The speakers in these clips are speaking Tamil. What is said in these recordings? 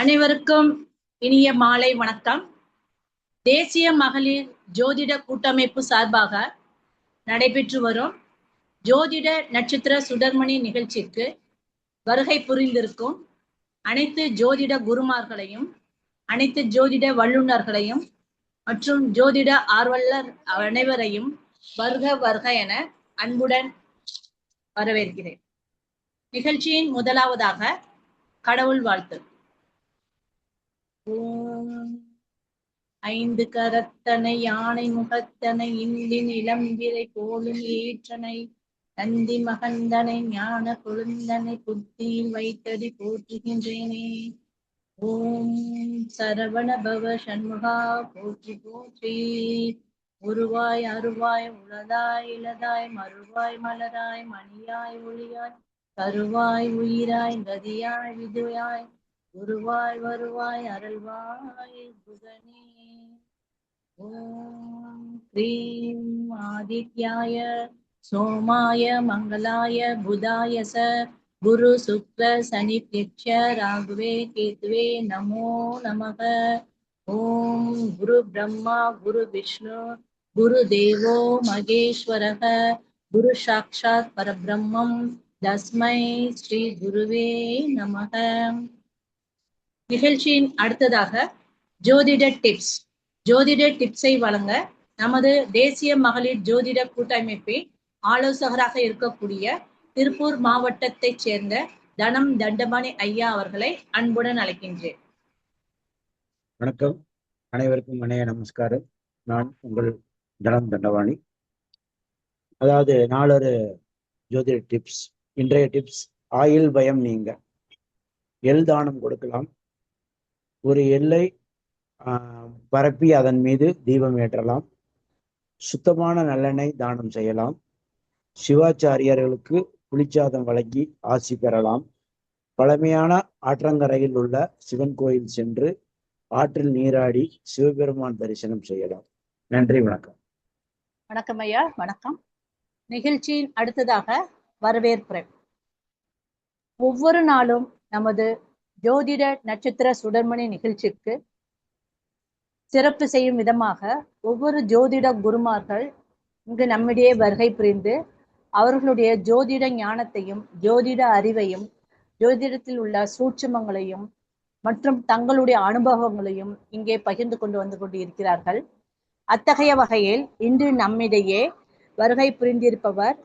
அனைவருக்கும் இனிய மாலை வணக்கம். தேசிய மகளிர் ஜோதிட கூட்டமைப்பு சார்பாக நடைபெற்று வரும் ஜோதிட நட்சத்திர சுடர்மணி நிகழ்ச்சிக்கு வருகை புரிந்திருக்கும் அனைத்து ஜோதிட குருமார்களையும், அனைத்து ஜோதிட வல்லுநர்களையும் மற்றும் ஜோதிட ஆர்வலர் அனைவரையும் வருக வருக என அன்புடன் வரவேற்கிறேன். நிகழ்ச்சியின் முதலாவதாக கடவுள் வாழ்த்து. ஐந்து கரத்தனை யானை முகத்தனை இந்தின் இளம்பிரை போலும் ஏற்றனை நந்தி மகந்தனை ஞான கொழுந்தனை புத்தியில் வைத்தடி போற்றுகின்றேனே. ஓம் சரவண பவ சண்முகா போற்றி போற்றி. உருவாய் அருவாய் உளதாய் இளதாய் மறுவாய் மலராய் மணியாய் ஒளியாய் கருவாய் உயிராய் கதியாய் விதுயாய் குருவாய் வருவாய் அருள்வாய் புகனே. ஓம் க்ரீம் ஆதித்யாய சோமாய மங்களாய புதாய ச குரு சுக்ர சனி யட்ச ராகுவே கேதுவே நமோ நமக. ஓம் குரு பிரம்மா குரு விஷ்ணு குரு தேவோ மகேஸ்வரக குரு சாக்ஷாத் பரபிரம்மம் தஸ்மை ஸ்ரீ குருவே நமக. நிகழ்ச்சியின் அடுத்ததாக ஜோதிட டிப்ஸ். ஜோதிட டிப்ஸை வழங்க நமது தேசிய மகளிர் ஜோதிட கூட்டமைப்பின் ஆலோசகராக இருக்கக்கூடிய திருப்பூர் மாவட்டத்தைச் சேர்ந்த தனம் தண்டபாணி ஐயா அவர்களை அன்புடன் அழைக்கின்றேன். வணக்கம், அனைவருக்கும் இணைய நமஸ்காரம். நான் உங்கள் தனம் தண்டபாணி. அதாவது நாளொரு ஜோதிட டிப்ஸ். இன்றைய டிப்ஸ், ஆயுள் பயம் நீங்க எள் தானம் கொடுக்கலாம். ஒரு எல்லை பரப்பி அதன் மீது தீபம் ஏற்றலாம். சுத்தமான நல்லெண்ணெய் தானம் செய்யலாம். சிவாச்சாரியர்களுக்கு புளிச்சாதம் வழங்கி ஆசி பெறலாம். பழமையான ஆற்றங்கரையில் உள்ள சிவன் கோயில் சென்று ஆற்றில் நீராடி சிவபெருமான் தரிசனம் செய்யலாம். நன்றி, வணக்கம். வணக்கம் ஐயா, வணக்கம். நிகழ்ச்சியின் அடுத்ததாக வரவேற்பு. ஒவ்வொரு நாளும் நமது ஜோதிட நட்சத்திர சுடர்மணி நிகழ்ச்சிக்கு சிறப்பு செய்யும் விதமாக ஒவ்வொரு ஜோதிட குருமார்கள் இங்கு நம்மிடையே வருகை புரிந்து அவர்களுடைய ஜோதிட ஞானத்தையும் ஜோதிட அறிவையும் ஜோதிடத்தில் உள்ள சூட்சுமங்களையும் மற்றும் தங்களுடைய அனுபவங்களையும் இங்கே பகிர்ந்து கொண்டு வந்து கொண்டு இருக்கிறார்கள். அத்தகைய வகையில் இன்று நம்மிடையே வருகை புரிந்திருப்பவர்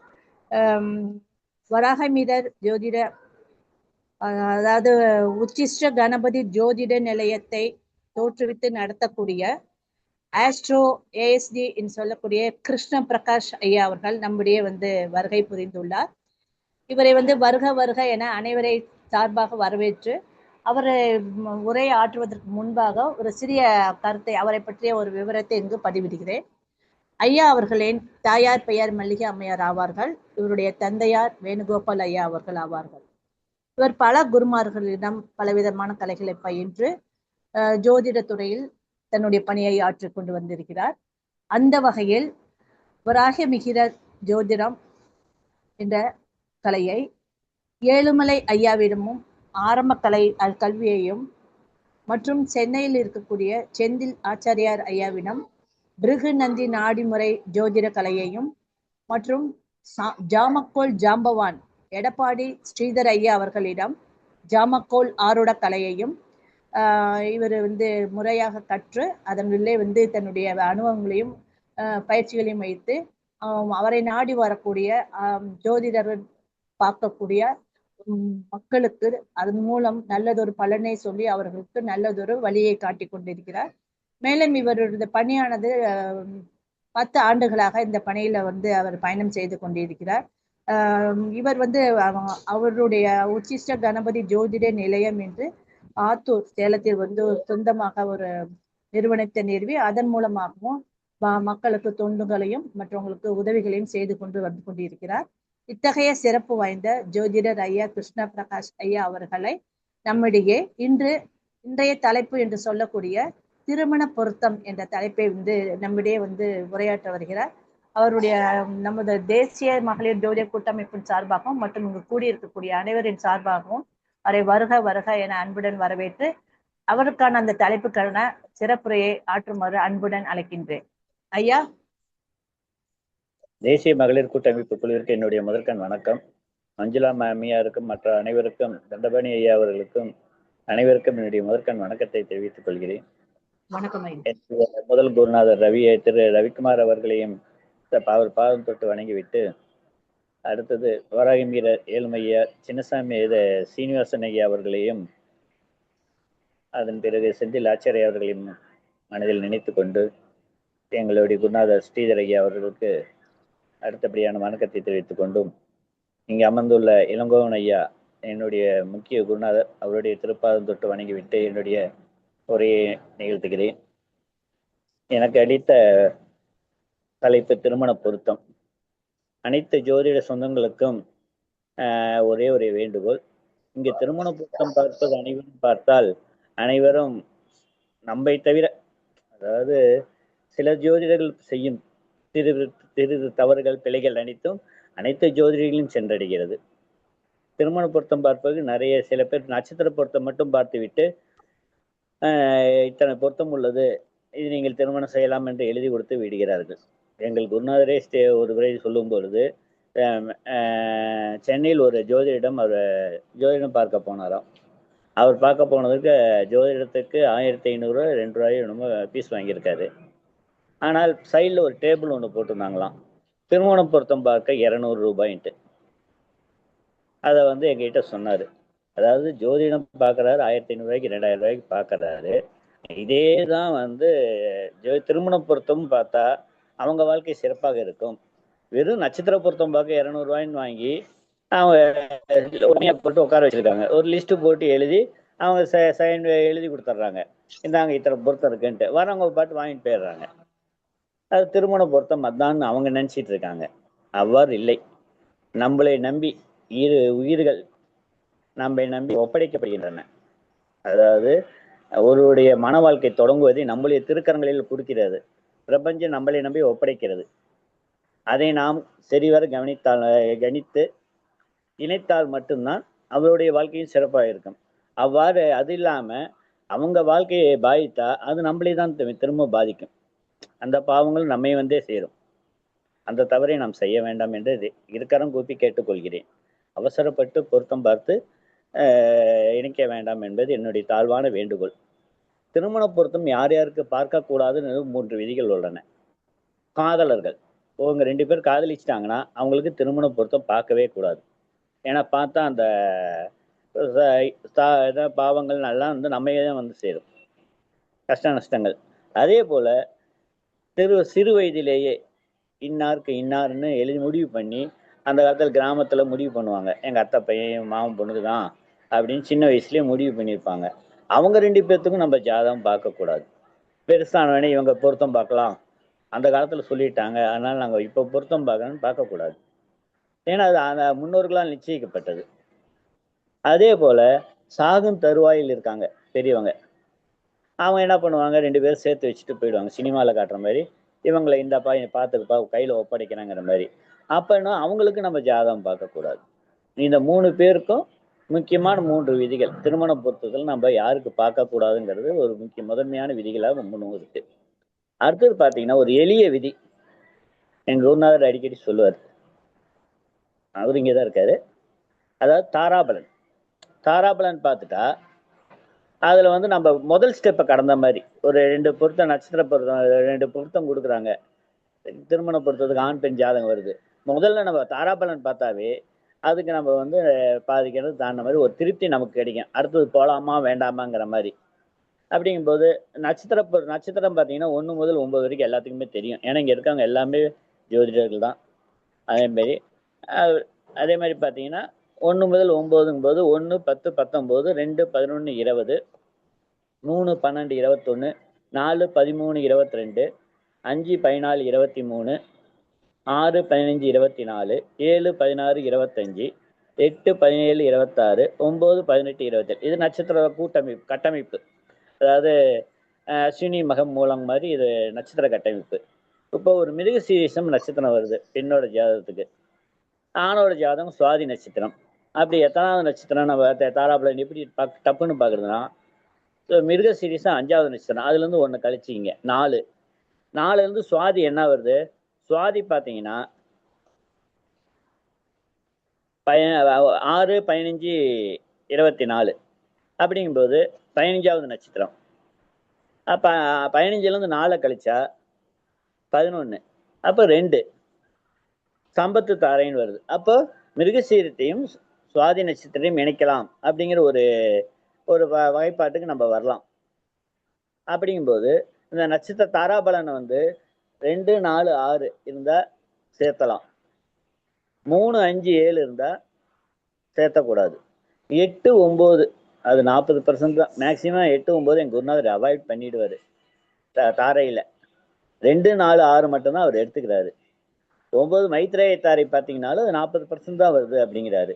வராகமிதர் ஜோதிட, அதாவது உச்சிஷ்ட கணபதி ஜோதிட நிலையத்தை தோற்றுவித்து நடத்தக்கூடிய ஆஸ்ட்ரோ ஏஎஸ்டி என்று சொல்லக்கூடிய கிருஷ்ண பிரகாஷ் ஐயா அவர்கள் நம்முடைய வருகை புரிந்துள்ளார். இவரை வருக வருக என அனைவரை சார்பாக வரவேற்று அவரை உரை ஆற்றுவதற்கு முன்பாக ஒரு சிறிய கருத்தை, அவரை பற்றிய ஒரு விவரத்தை இங்கு பதிவிடுகிறேன். ஐயா அவர்களின் தாயார் பெயர் மல்லிகை அம்மையார் ஆவார்கள். இவருடைய தந்தையார் வேணுகோபால் ஐயா அவர்கள் ஆவார்கள். இவர் பல குருமார்களிடம் பலவிதமான கலைகளை பயின்று ஜோதிட துறையில் தன்னுடைய பணியை ஆற்றிக் கொண்டு வந்திருக்கிறார். அந்த வகையில் வராக மிகிர ஜோதிடம் என்ற கலையை ஏழுமலை ஐயாவிடமும் ஆரம்ப கல்வியையும் மற்றும் சென்னையில் இருக்கக்கூடிய செந்தில் ஆச்சாரியார் ஐயாவிடம் பிருகு நந்தி நாடிமுறை ஜோதிட கலையையும் மற்றும் ஜாமக்கோல் ஜாம்பவான் எடப்பாடி ஸ்ரீதர் ஐயா அவர்களிடம் ஜாமக்கோல் ஆருட கலையையும் இவர் முறையாக கற்று அதனுள்ளே தன்னுடைய அனுபவங்களையும் பயிற்சிகளையும் வைத்து அவரை நாடி வரக்கூடிய ஜோதிடர்கள் பார்க்கக்கூடிய மக்களுக்கு அதன் மூலம் நல்லதொரு பலனை சொல்லி அவர்களுக்கு நல்லதொரு வழியை காட்டி கொண்டிருக்கிறார். மேலும் இவருடைய பணியானது 10 ஆண்டுகளாக இந்த பணியில அவர் பயணம் செய்து கொண்டிருக்கிறார். இவர் அவருடைய உச்சிஷ்ட கணபதி ஜோதிட நிலையம் என்று ஆத்தூர் சேலத்தில் சொந்தமாக ஒரு நிறுவனத்தை நிறுவி அதன் மூலமாகவும் மக்களுக்கு தொண்டுகளையும் மற்றவங்களுக்கு உதவிகளையும் செய்து கொண்டு வந்து கொண்டிருக்கிறார். இத்தகைய சிறப்பு வாய்ந்த ஜோதிடர் ஐயா கிருஷ்ண பிரகாஷ் ஐயா அவர்களை நம்மிடையே இன்றைய தலைப்பு என்று சொல்லக்கூடிய திருமண பொருத்தம் என்ற தலைப்பை நம்மிடையே உரையாற்ற வருகிறார். அவருடைய நமது தேசிய மகளிர் ஜோதிட கூட்டமைப்பின் சார்பாகவும் மற்றும் இங்கு கூடியிருக்கக்கூடிய அனைவரின் சார்பாகவும் அவரை வருக வருக என அன்புடன் வரவேற்று அவருக்கான அந்த தலைப்புக்கான சிறப்புரையை ஆற்றுமாறு அன்புடன் அழைக்கின்றேன். ஐயா. தேசிய மகளிர் கூட்டமைப்பு குழுவிற்கு என்னுடைய முதற்கண் வணக்கம். மஞ்சுளா அம்மையாருக்கும் மற்ற அனைவருக்கும், தண்டபாணி ஐயா அவர்களுக்கும் அனைவருக்கும் என்னுடைய முதற்கண் வணக்கத்தை தெரிவித்துக் கொள்கிறேன். வணக்கம் ஐயா. முதல் குருநாதர் திரு ரவிக்குமார் அவர்களையும் அவர் பாதம் தொட்டு வணங்கிவிட்டு, அடுத்தது வராகி மீரர் ஏழுமையா சின்னசாமி சீனிவாசன் ஐயா அவர்களையும், அதன் பிறகு செந்தில் ஆச்சாரிய அவர்களையும் மனதில் நினைத்து கொண்டு, எங்களுடைய குருநாதர் ஸ்ரீதர் ஐயா அவர்களுக்கு அடுத்தபடியான வணக்கத்தை தெரிவித்துக் கொண்டும், இங்கே அமர்ந்துள்ள இளங்கோவன் ஐயா என்னுடைய முக்கிய குருநாதர், அவருடைய திருப்பாதம் தொட்டு வணங்கிவிட்டு என்னுடைய உரையை நிகழ்த்துகிறேன். எனக்கு அளித்த தலைப்பு திருமண பொருத்தம். அனைத்து ஜோதிட சொந்தங்களுக்கும் ஒரே ஒரு வேண்டுகோள். இங்கே திருமண பொருத்தம் பார்ப்பது அனைவரும் பார்த்தால் அனைவரும் நம்மை தவிர, அதாவது சில ஜோதிடர்கள் செய்யும் திரு தவறுகள் பிழைகள் அனைத்து ஜோதிடர்களும் சென்றடைகிறது. திருமண பொருத்தம் பார்ப்பது நிறைய சில பேர் நட்சத்திர பொருத்தம் மட்டும் பார்த்துவிட்டு இத்தனை பொருத்தம் உள்ளது, இது நீங்கள் திருமணம் செய்யலாம் என்று எழுதி கொடுத்து விடுகிறார்கள். எங்கள் குருநாதரே ஒரு முறை சொல்லும் பொழுது, சென்னையில் ஒரு ஜோதிடம் ஜோதிடம் பார்க்க போனாராம். அவர் பார்க்க போனதுக்கு ஜோதிடத்துக்கு 1500 2 என்னமோ ஃபீஸ் வாங்கியிருக்காரு. ஆனால் சைடில் ஒரு டேபிள் ஒன்று போட்டிருந்தாங்களாம், திருமண பொருத்தம் பார்க்க 200 ரூபாய்ன்ட்டு. அதை எங்ககிட்ட சொன்னார். அதாவது ஜோதிடம் பார்க்குறாரு, 1500 ரூபாய்க்கு 2000 ரூபாய்க்கு பார்க்குறாரு. இதே தான் திருமண பொருத்தம் பார்த்தா அவங்க வாழ்க்கை சிறப்பாக இருக்கும். வெறும் நட்சத்திர பொருத்தம் பார்க்க 200 ரூபாய்ன்னு வாங்கி அவங்க போட்டு உட்கார வச்சிருக்காங்க. ஒரு லிஸ்ட்டு போட்டு எழுதி அவங்க சைன் எழுதி கொடுத்துட்றாங்க, இந்தாங்க இத்தனை பொருத்தம் இருக்குன்ட்டு. வரவங்க பாட்டு வாங்கிட்டு போயிடுறாங்க. அது திருமண பொருத்தம் அதான்னு அவங்க நினச்சிட்டு இருக்காங்க. அவ்வாறு இல்லை. நம்மளை நம்பி உயிர்கள் நம்மை நம்பி ஒப்படைக்கப்படுகின்றன. அதாவது ஒருவருடைய மன வாழ்க்கை தொடங்குவதை நம்முடைய திருக்கரங்களில் கொடுக்கிறது. பிரபஞ்சம் நம்மளை நம்பி ஒப்படைக்கிறது. அதை நாம் சரிவர கணித்து இணைத்தால் மட்டும்தான் அவருடைய வாழ்க்கையும் சிறப்பாக இருக்கும். அவ்வாறு அது இல்லாமல் அவங்க வாழ்க்கையை பாதித்தா அது நம்மளே தான் திரும்ப பாதிக்கும். அந்த பாவங்கள் நம்மை சேரும். அந்த தவறை நாம் செய்ய வேண்டாம் என்று இருக்கரம் கூப்பி கேட்டுக்கொள்கிறேன். அவசரப்பட்டு பொருத்தம் பார்த்து இணைக்க வேண்டாம் என்பது என்னுடைய தாழ்வான வேண்டுகோள். திருமண பொருத்தம் யார் யாருக்கு பார்க்கக்கூடாதுன்னு 3 விதிகள் உள்ளன. காதலர்கள், அவங்க 2 பேர் காதலிச்சிட்டாங்கன்னா அவங்களுக்கு திருமண பொருத்தம் பார்க்கவே கூடாது. ஏன்னா பார்த்தா அந்த பாவங்கள் நல்லா நம்மையே தான் சேரும், கஷ்ட நஷ்டங்கள். அதே போல சிறு வயதிலேயே இன்னாருக்கு இன்னார்னு எழுதி முடிவு பண்ணி, அந்த காலத்தில் கிராமத்தில் முடிவு பண்ணுவாங்க, எங்கள் அத்தை பையன் மாமன் பொண்ணுக்கு தான் அப்படின்னு சின்ன வயசுலேயே முடிவு பண்ணியிருப்பாங்க. அவங்க 2 பேர்த்துக்கும் நம்ம ஜாதகம் பார்க்கக்கூடாது. பெருசானவனே இவங்க பொருத்தம் பார்க்கலாம், அந்த காலத்தில் சொல்லிட்டாங்க, அதனால் நாங்கள் இப்போ பொருத்தம் பார்க்கணும்னு பார்க்கக்கூடாது. ஏன்னா அது அந்த முன்னோர்களால் நிச்சயிக்கப்பட்டது. அதே போல் சாகும் தருவாயில் இருக்காங்க பெரியவங்க, அவங்க என்ன பண்ணுவாங்க, 2 பேரும் சேர்த்து வச்சுட்டு போயிடுவாங்க. சினிமாவில் காட்டுற மாதிரி இவங்களை இந்த பையன் பார்த்துக்குப்பா கையில் ஒப்படைக்கிறாங்கிற மாதிரி. அப்போன்னா அவங்களுக்கு நம்ம ஜாதகம் பார்க்கக்கூடாது. இந்த 3 பேருக்கும் முக்கியமான 3 விதிகள் திருமண பொருத்தத்தில் நம்ம யாருக்கு பார்க்கக்கூடாதுங்கிறது ஒரு முதன்மையான விதிகளாக முன்னும் இருக்கு. அடுத்தது பார்த்தீங்கன்னா ஒரு எளிய விதி எங்கள் குருநாதர் அடிக்கடி சொல்லுவார், அவர் இங்கே தான் இருக்காரு. அதாவது தாராபலன். தாராபலன் பார்த்துட்டா அதில் நம்ம முதல் ஸ்டெப்பை கடந்த மாதிரி ஒரு 2 பொருத்தம் நட்சத்திர பொருத்தம் 2 பொருத்தம் கொடுக்குறாங்க. திருமண பொருத்தத்துக்கு ஆண் பெண் ஜாதகம் வருது. முதல்ல நம்ம தாராபலன் பார்த்தாவே அதுக்கு நம்ம பாதிக்கிறது தாண்ட மாதிரி ஒரு திருப்தி நமக்கு கிடைக்கும். அடுத்தது போகலாமா வேண்டாமாங்கிற மாதிரி. அப்படிங்கும்போது நட்சத்திரம் பார்த்தீங்கன்னா 1 முதல் 9 வரைக்கும் எல்லாத்துக்குமே தெரியும். ஏன்னா இங்கே இருக்காங்க எல்லாமே ஜோதிடர்கள் தான். அதே மாதிரி பார்த்தீங்கன்னா 1 முதல் 9ங்கும்போது 1 10 19 2 11 20 3 12 21 4 13 22 5 14 23 6 15 24 7 16 25 8 17 26 9 18 27. இது நட்சத்திர கட்டமைப்பு. அதாவது அஸ்வினி மகம் மூலம் மாதிரி இது நட்சத்திர கட்டமைப்பு. இப்போ ஒரு மிருகசீரிஷம் நட்சத்திரம் வருது பெண்ணோட ஜாதகத்துக்கு, ஆணோட ஜாதகம் சுவாதி நட்சத்திரம். அப்படி எத்தனாவது நட்சத்திரம் நம்ம தாராபலன் எப்படி டப்புன்னு பார்க்குறதுனா ஸோ மிருக சீரிஸா 5வது நட்சத்திரம். அதுல இருந்து 1 கழிச்சிங்க 4. 4ல இருந்து சுவாதி என்ன வருது? சுவாதி பாத்தீங்கன்னா 6, 15, 24 அப்படிங்கும்போது 15வது நட்சத்திரம். அப்ப 15ல இருந்து 4 கழிச்சா 11, அப்ப 2 சம்பத்து தாரைன்னு வருது. அப்போ மிருகசீரத்தையும் சுவாதி நட்சத்திரத்தையும் இணைக்கலாம் அப்படிங்கிற ஒரு வகைப்பாட்டுக்கு நம்ம வரலாம். அப்படிங்கும்போது இந்த நட்சத்திர தாராபலனை வந்து 2, 4, 6 இருந்தா சேர்த்தலாம். 3, 5, 7 இருந்தா சேர்த்தக்கூடாது. 8, 9 அது 40% தான் மேக்சிமம். 8, 9 என் குருநாதர் அவாய்ட் பண்ணிடுவாரு தாரையில. 2, 4, 6 மட்டும்தான் அவர் எடுத்துக்கிறாரு. 9 மைத்ரேய தாரை பார்த்தீங்கன்னாலும் அது 40% தான் வருது அப்படிங்கிறாரு.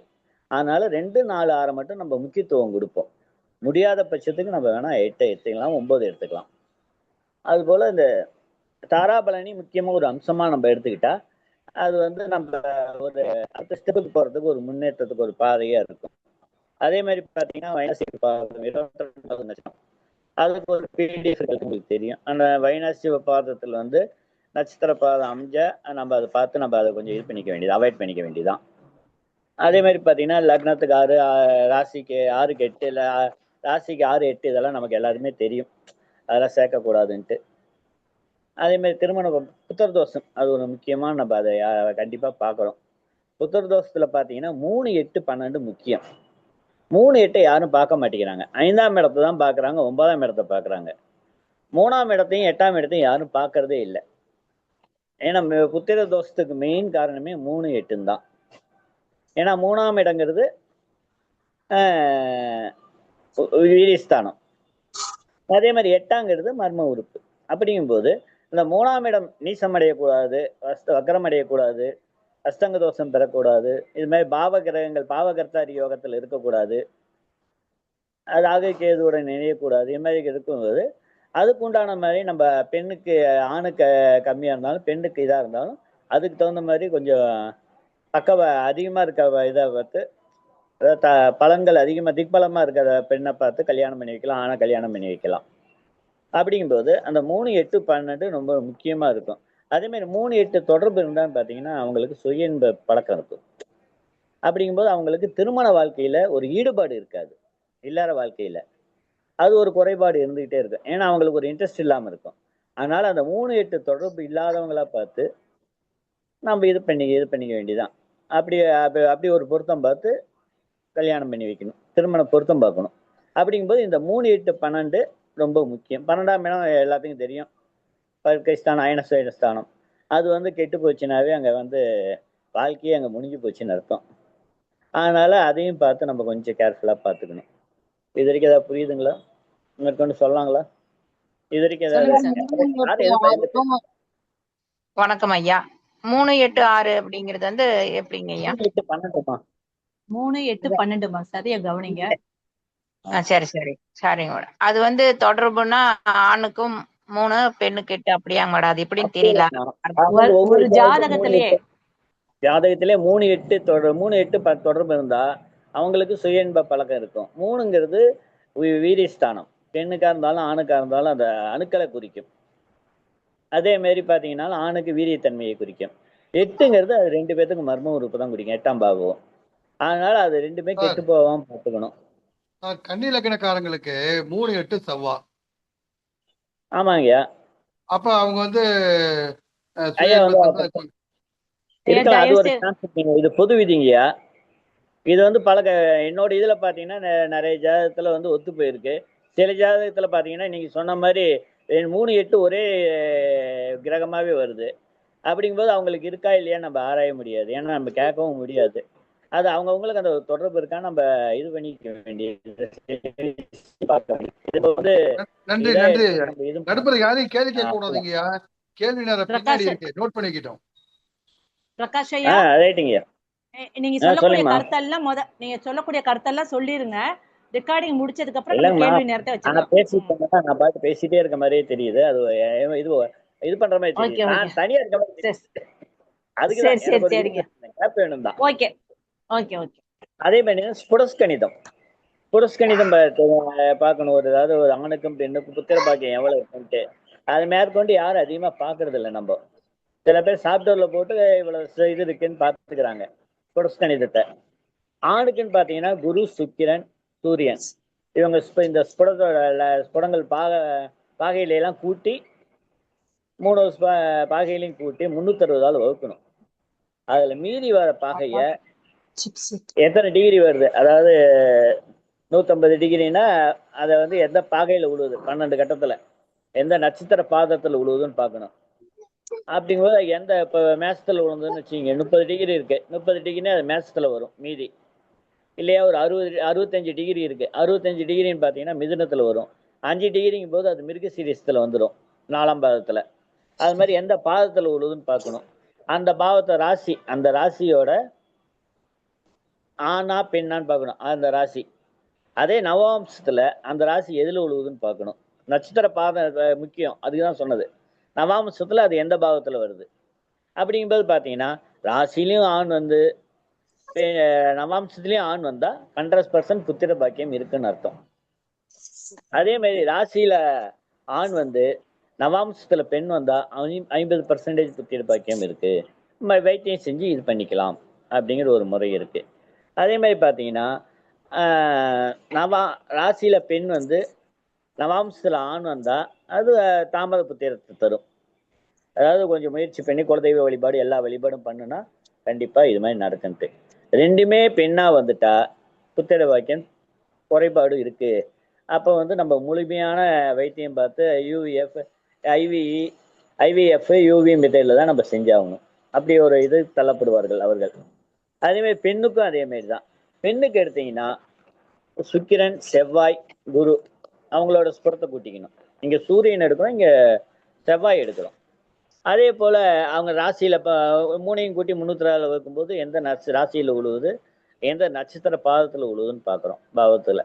அதனால 2, 4, 6 மட்டும் நம்ம முக்கியத்துவம் கொடுப்போம். முடியாத பட்சத்துக்கு நம்ம வேணா 8 எடுத்துக்கலாம், 9 எடுத்துக்கலாம். அது போல இந்த தாராபலனி முக்கியமா ஒரு அம்சமா நம்ம எடுத்துக்கிட்டா அது வந்து நம்ம ஒரு அடுத்த ஸ்டெப்புக்கு போறதுக்கு ஒரு முன்னேற்றத்துக்கு ஒரு பாதையா இருக்கும். அதே மாதிரி பாத்தீங்கன்னா வைனாசிவ பாதம் 22வது நட்சத்திரம், அதுக்கு ஒரு பிடிஎஃப் உங்களுக்கு தெரியும். அந்த வைனாசிவ பாதத்துல வந்து நட்சத்திர பாதம் அமைஞ்சா நம்ம அதை பார்த்து நம்ம அதை கொஞ்சம் இது பண்ணிக்க வேண்டியது, அவாய்ட் பண்ணிக்க வேண்டியதுதான். அதே மாதிரி பாத்தீங்கன்னா லக்னத்துக்கு 6, ராசிக்கு 6, 8 இல்ல ராசிக்கு 6, 8 இதெல்லாம் நமக்கு எல்லாருமே தெரியும், அதெல்லாம் சேர்க்கக்கூடாதுன்ட்டு. அதே மாதிரி திருமண புத்தர் தோஷம் அது ஒரு முக்கியமான நம்ம அதை கண்டிப்பா பார்க்குறோம். புத்தர் தோஷத்துல பாத்தீங்கன்னா 3, 8, 12 முக்கியம். 3, 8 யாரும் பார்க்க மாட்டேங்கிறாங்க. 5ஆம் இடத்தை தான் பார்க்குறாங்க, 9ஆம் இடத்தை பார்க்குறாங்க. 3ஆம் இடத்தையும் 8ஆம் இடத்தையும் யாரும் பார்க்கறதே இல்லை. ஏன்னா புத்திர தோஷத்துக்கு மெயின் காரணமே 3, 8 தான். ஏன்னா 3ஆம் இடங்கிறது வீரியஸ்தானம், அதே மாதிரி 8ஆங்கிறது மர்ம உறுப்பு. அப்படிங்கும்போது இந்த 3ஆம் இடம் நீசம் அடையக்கூடாது, வக்கரம் அடையக்கூடாது, அஸ்தங்க தோஷம் பெறக்கூடாது, இது மாதிரி பாவ கிரகங்கள் பாவகர்த்தாரி யோகத்தில் இருக்கக்கூடாது, அது ஆக கேதுவுடன் இணையக்கூடாது. இது மாதிரி இருக்கும்போது அதுக்கு உண்டான மாதிரி நம்ம பெண்ணுக்கு ஆணுக்கு கம்மியா இருந்தாலும் பெண்ணுக்கு இதா இருந்தாலும் அதுக்கு தகுந்த மாதிரி கொஞ்சம் அதிகமா இருக்க இதை பார்த்து, பலன்கள் அதிகமா திக்பலமா இருக்கிற பெண்ணை பார்த்து கல்யாணம் பண்ணி வைக்கலாம், ஆணை கல்யாணம் பண்ணி வைக்கலாம். அப்படிங்கும்போது அந்த 3, 8, 12 ரொம்ப முக்கியமா இருக்கும். அதே மாதிரி 3, 8 தொடர்பு இருந்தான்னு பாத்தீங்கன்னா அவங்களுக்கு சுய இன்ப பழக்கம் இருக்கும். அப்படிங்கும்போது அவங்களுக்கு திருமண வாழ்க்கையில ஒரு ஈடுபாடு இருக்காது, இல்லற வாழ்க்கையில அது ஒரு குறைபாடு இருந்துகிட்டே இருக்கும். ஏன்னா அவங்களுக்கு ஒரு இன்ட்ரெஸ்ட் இல்லாம இருக்கும். அதனால அந்த 3, 8 தொடர்பு இல்லாதவங்களா பார்த்து நம்ம இது பண்ணிக்க வேண்டியதான். அப்படி ஒரு பொருத்தம் பார்த்து கல்யாணம் பண்ணி வைக்கணும், திருமண பொருத்தம் பார்க்கணும். அப்படிங்கும்போது இந்த 3, 8, 12 ரொம்ப முக்கியம். 12ஆம் இடம் எல்லாத்துக்கும் தெரியும், பற்கை ஸ்தானம், அயனசைன ஸ்தானம். அது வந்து கெட்டு போச்சுனாவே அங்க வந்து வாழ்க்கையே அங்க முடிஞ்சு போச்சுன்னு அர்த்தம். அதனால அதையும் பார்த்து நம்ம கொஞ்சம் கேர்ஃபுல்லா பார்த்துக்கணும். இது வரைக்கும் ஏதாவது புரியுதுங்களா? உங்களுக்கு ஒன்று சொல்லலாங்களா? இது வரைக்கும் ஏதாவது? வணக்கம் ஐயா. 3, 8, 6 அப்படிங்கிறது வந்து எப்படிங்க ஐயா? 3, 8, 12 3, 8, 12 சரியா கவனிங்க. சரி சரிங்க. அது வந்து தொடர்புன்னா ஆணுக்கும் 3, பெண்ணுக்கு 8 அப்படியாங்க மேடம்? அது எப்படின்னு தெரியல. ஒரு ஜாதகத்திலேயே 3, 8 தொடர்பு இருந்தா அவங்களுக்கு சுய இன்ப பழக்கம் இருக்கும். 3ங்கிறது வீரியஸ்தானம், பெண்ணுக்கா இருந்தாலும் ஆணுக்கா இருந்தாலும் அந்த அணுக்களை குறிக்கும். அதே மாதிரி பாத்தீங்கன்னா ஆணுக்கு வீரியத்தன்மையை குறிக்கும். 8ங்கிறது அது 2 பேத்துக்கு மர்ம உறுப்பு தான் குறிக்கும், 8ஆம் பாவம். அதனால அது 2மே கெட்டு போகாம பார்த்துக்கணும். கன்னி லக்னக்காரங்களுக்கு 3, 8 செவ்வா. ஆமாங்கய்யா. அப்ப அவங்க வந்து இது பொது விதிங்கய்யா. இது வந்து என்னோட இதுல பாத்தீங்கன்னா நிறைய ஜாதகத்துல வந்து ஒத்து போயிருக்கு. சில ஜாதகத்துல பாத்தீங்கன்னா நீங்க சொன்ன மாதிரி 3, 8 ஒரே கிரகமாவே வருது. அப்படிங்கும்போது அவங்களுக்கு இருக்கா இல்லையா நம்ம ஆராய முடியாது, ஏன்னா நம்ம கேட்கவும் முடியாது. அது அவங்கவுங்களுக்கு அந்த தொடர்பு இருக்கா நம்ம இது பண்ணிக்க வேண்டியது. நன்றி நன்றி. நடுப்புற யாரையும் கேள்வி கேட்க கூடாதுங்கய்யா, கேள்வி நேரம் பின்னாடி இருக்கு, நோட் பண்ணிக்கிட்டோம். பிரகாஷ் ஐயா, ரைட்டுங்கய்யா. நீங்க சொல்லக்கூடிய கருத்தெல்லாம் சொல்லிருங்க. ரெக்கார்டிங் முடிச்சதுக்கு அப்புறம் கேள்வி நேரத்தை வச்சுக்கலாம். நான் பாட்டு பேசிட்டே இருக்க மாதிரியே தெரியுது, அது இது பண்ற மாதிரி தெரியுது. நான் தனியா இருக்க மாதிரி. அதுக்கு வேணும் தான். ஓகே. அதே மாதிரி ஸ்புடஸ் கணிதம் புருஷகணிதம் பார்க்கணும். அதாவது ஒரு ஆணுக்கும் பெண்ணுக்கும் புத்திர பாக்கியம் எவ்வளவு இருக்குன்ட்டு அதை மேற்கொண்டு யாரும் அதிகமா பாக்குறது இல்லை. நம்ம சில பேர் சாப்ட்வேர்ல போட்டு இவ்வளவு இது இருக்குன்னு பாத்துக்கிறாங்க புருஷகணிதத்தை. ஆணுக்குன்னு பாத்தீங்கன்னா குரு, சுக்கிரன், சூரியன் இவங்க இந்த ஸ்புடங்கள் பாகையில எல்லாம் கூட்டி 3 பாகையிலையும் கூட்டி 360 வகுக்கணும். அதுல மீறி வர பாகைய எத்தனை டிகிரி வருது, அதாவது 150 டிகிரினா அதை எந்த பாகையில விழுவுது, 12 கட்டத்துல எந்த நட்சத்திர பாதத்துல விழுவுதுன்னு பார்க்கணும். அப்படிங்கும்போது எந்த இப்ப மேசத்துல விழுந்ததுன்னு வச்சுங்க, 30 டிகிரி இருக்கு, 30 டிகிரினா அது மேசத்துல வரும். மீதி இல்லையா ஒரு 65 டிகிரி இருக்கு, 65 டிகிரின்னு பாத்தீங்கன்னா மிதுனத்துல வரும். 5 டிகிரிங்கும் போது அது மிருக சீரிசத்துல வந்துடும், 4ஆம் பாதத்துல. அது மாதிரி எந்த பாதத்துல விழுதுன்னு பார்க்கணும். அந்த பாவத்தை ராசி, அந்த ராசியோட ஆனா பெண்ணான்னு பார்க்கணும் அந்த ராசி. அதே நவாம்சத்துல அந்த ராசி எதுல விழுவுதுன்னு பார்க்கணும். நட்சத்திர பாதம் முக்கியம், அதுக்குதான் சொன்னது. நவாம்சத்துல அது எந்த பாவத்துல வருது அப்படிங்கும்போது பாத்தீங்கன்னா ராசிலையும் ஆண் நவாம்சத்துலயும் ஆண் வந்தா 100% புத்திர பாக்கியம் இருக்குன்னு அர்த்தம். அதே மாதிரி ராசியில ஆண் நவாம்சத்துல பெண் வந்தா 50% புத்திர பாக்கியம் இருக்கு, நம்ம வைத்தியம் செஞ்சு இது பண்ணிக்கலாம் அப்படிங்கிற ஒரு முறை இருக்கு. அதே மாதிரி பாத்தீங்கன்னா ராசியில பெண் நவாம்சத்துல ஆண் வந்தா அது தாமத புத்திரத்தை தரும். அதாவது கொஞ்சம் முயற்சி பண்ணி குலதெய்வ வழிபாடு எல்லா வழிபாடும் பண்ணுனா கண்டிப்பா இது மாதிரி நடக்குன்ட்டு. ரெண்டுமே பெண்ணா வந்துட்டா புத்திர பாக்கியம் குறைபாடு இருக்கு. அப்போ நம்ம முழுமையான வைத்தியம் பார்த்து ஐவிஎஃப் யூவி மெத்தட்ல தான் நம்ம செஞ்சாகணும். அப்படி ஒரு இது தள்ளப்படுவார்கள் அவர்கள். அதே மாதிரி பெண்ணுக்கும் அதே மாதிரி தான். பெண்ணுக்கு எடுத்தீங்கன்னா சுக்கிரன், செவ்வாய், குரு அவங்களோட ஸ்புரத்தை கூட்டிக்கணும். இங்க சூரியன் எடுக்கணும், இங்க செவ்வாய் எடுக்கிறோம். அதே போல அவங்க ராசியில மூணையும் கூட்டி 360 வைக்கும்போது எந்த ராசியில விழுவுது, எந்த நட்சத்திர பாதத்துல விழுவுதுன்னு பாக்குறோம் பாவத்துல.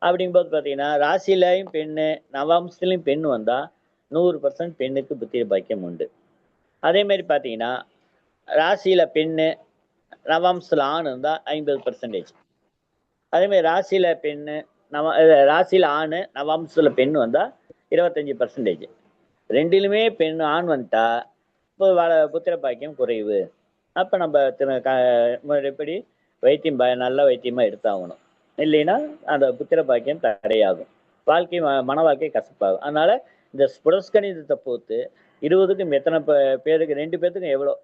அப்படிங்கும்போது பாத்தீங்கன்னா ராசியிலையும் பெண்ணு நவாம்சத்திலையும் பெண் வந்தா 100% பெண்ணுக்கு புத்திர பாக்கியம் உண்டு. அதே மாதிரி பாத்தீங்கன்னா ராசியில பெண்ணு நவாம்சத்துல ஆண் இருந்தா 50%. அதே மாதிரி ராசியில பெண்ணு ராசியில ஆணு நவாம்சத்துல பெண் வந்தா 25%. ரெண்டிலுமே பெண் ஆண் வந்துட்டா புத்திர பாக்கியம் குறைவு. அப்ப நம்ம முறைப்படி வைத்தியம் நல்ல வைத்தியமா எடுத்தாகணும். இல்லைன்னா அந்த புத்திர பாக்கியம் தடையாகும், வாழ்க்கை மன வாழ்க்கை கசப்பாகும். அதனால இந்த புரஸ்கணிதத்தை பொறுத்து 20க்கும் எத்தனை பேருக்கு 2 பேர்த்துக்கும் எவ்வளோ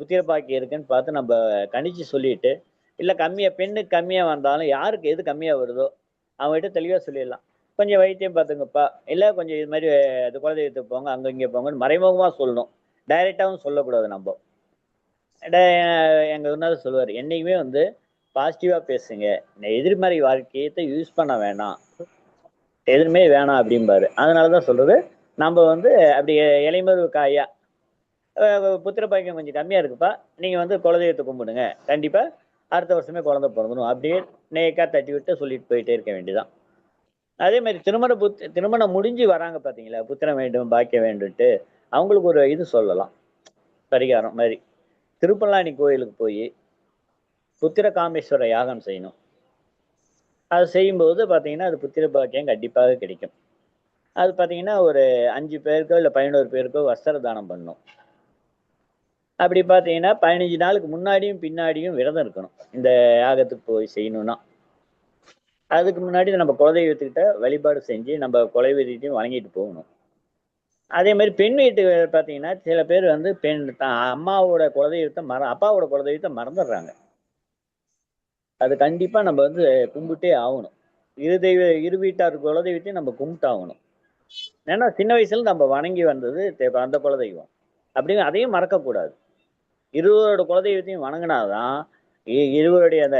புத்திர பாக்கியம் இருக்குன்னு பார்த்து நம்ம கணிச்சு சொல்லிட்டு, இல்லை பெண்ணுக்கு கம்மியா வந்தாலும் யாருக்கு எது கம்மியா வருதோ அவங்ககிட்ட தெளிவா சொல்லிடலாம், கொஞ்சம் வைத்தியம் பார்த்துங்கப்பா, இல்லை கொஞ்சம் இது மாதிரி அது குலதெய்வத்துக்கு போங்க, அங்கே இங்கே போங்கன்னு மறைமுகமாக சொல்லணும், டைரெக்டாகவும் சொல்லக்கூடாது. நம்ம எங்கள் குருநாதர் சொல்லுவார், என்னைக்குமே பாசிட்டிவாக பேசுங்க, எதிர்மறை வாழ்க்கையத்தை யூஸ் பண்ண வேணாம், எதுவுமே வேணாம் அப்படிம்பாரு. அதனால தான் சொல்றது, நம்ம அப்படி இலைமறு காயா புத்திர பாக்கியம் கொஞ்சம் கம்மியாக இருக்குப்பா, நீங்கள் குலதெய்வத்தை கும்பிடுங்க, கண்டிப்பாக அடுத்த வருஷமே குழந்தை பிறந்தணும், அப்படியே நேக்கா தட்டி விட்டு சொல்லிட்டு போயிட்டே இருக்க வேண்டியதான். அதே மாதிரி திருமணம் முடிஞ்சு வராங்க பாத்தீங்களா, புத்திரம் வேண்டும் பாக்கியம் வேண்டும்ட்டு, அவங்களுக்கு ஒரு இது சொல்லலாம், பரிகாரம் மாதிரி. திருப்பல்லானி கோயிலுக்கு போய் புத்திர காமேஸ்வர யாகம் செய்யணும். அது செய்யும்போது பாத்தீங்கன்னா அது புத்திர பாக்கியம் கண்டிப்பாக கிடைக்கும். அது பாத்தீங்கன்னா ஒரு 5 பேருக்கோ இல்லை 11 பேருக்கோ வஸ்திர தானம் பண்ணணும். அப்படி பாத்தீங்கன்னா 15 நாளுக்கு முன்னாடியும் பின்னாடியும் விரதம் இருக்கணும் இந்த யாகத்துக்கு போய் செய்யணும்னா. அதுக்கு முன்னாடி நம்ம குலதெய்வத்துக்கிட்ட வழிபாடு செஞ்சு நம்ம குலதெய்வத்தையும் வணங்கிட்டு போகணும். அதே மாதிரி பெண் வீட்டுக்கு பார்த்தீங்கன்னா சில பேர் பெண் அம்மாவோட குலதெய்வத்தை அப்பாவோட குலதெய்வத்தை மறந்துடுறாங்க. அது கண்டிப்பா நம்ம கும்பிட்டே ஆகணும். இரு வீட்டார் குலதெய்வத்தையும் நம்ம கும்பிட்டாகணும். ஏன்னா சின்ன வயசுல நம்ம வணங்கி வந்தது அந்த குலதெய்வம் அப்படின்னு அதையும் மறக்கக்கூடாது. இருவரோட குலதெய்வத்தையும் வணங்கினாதான் இருவருடைய அந்த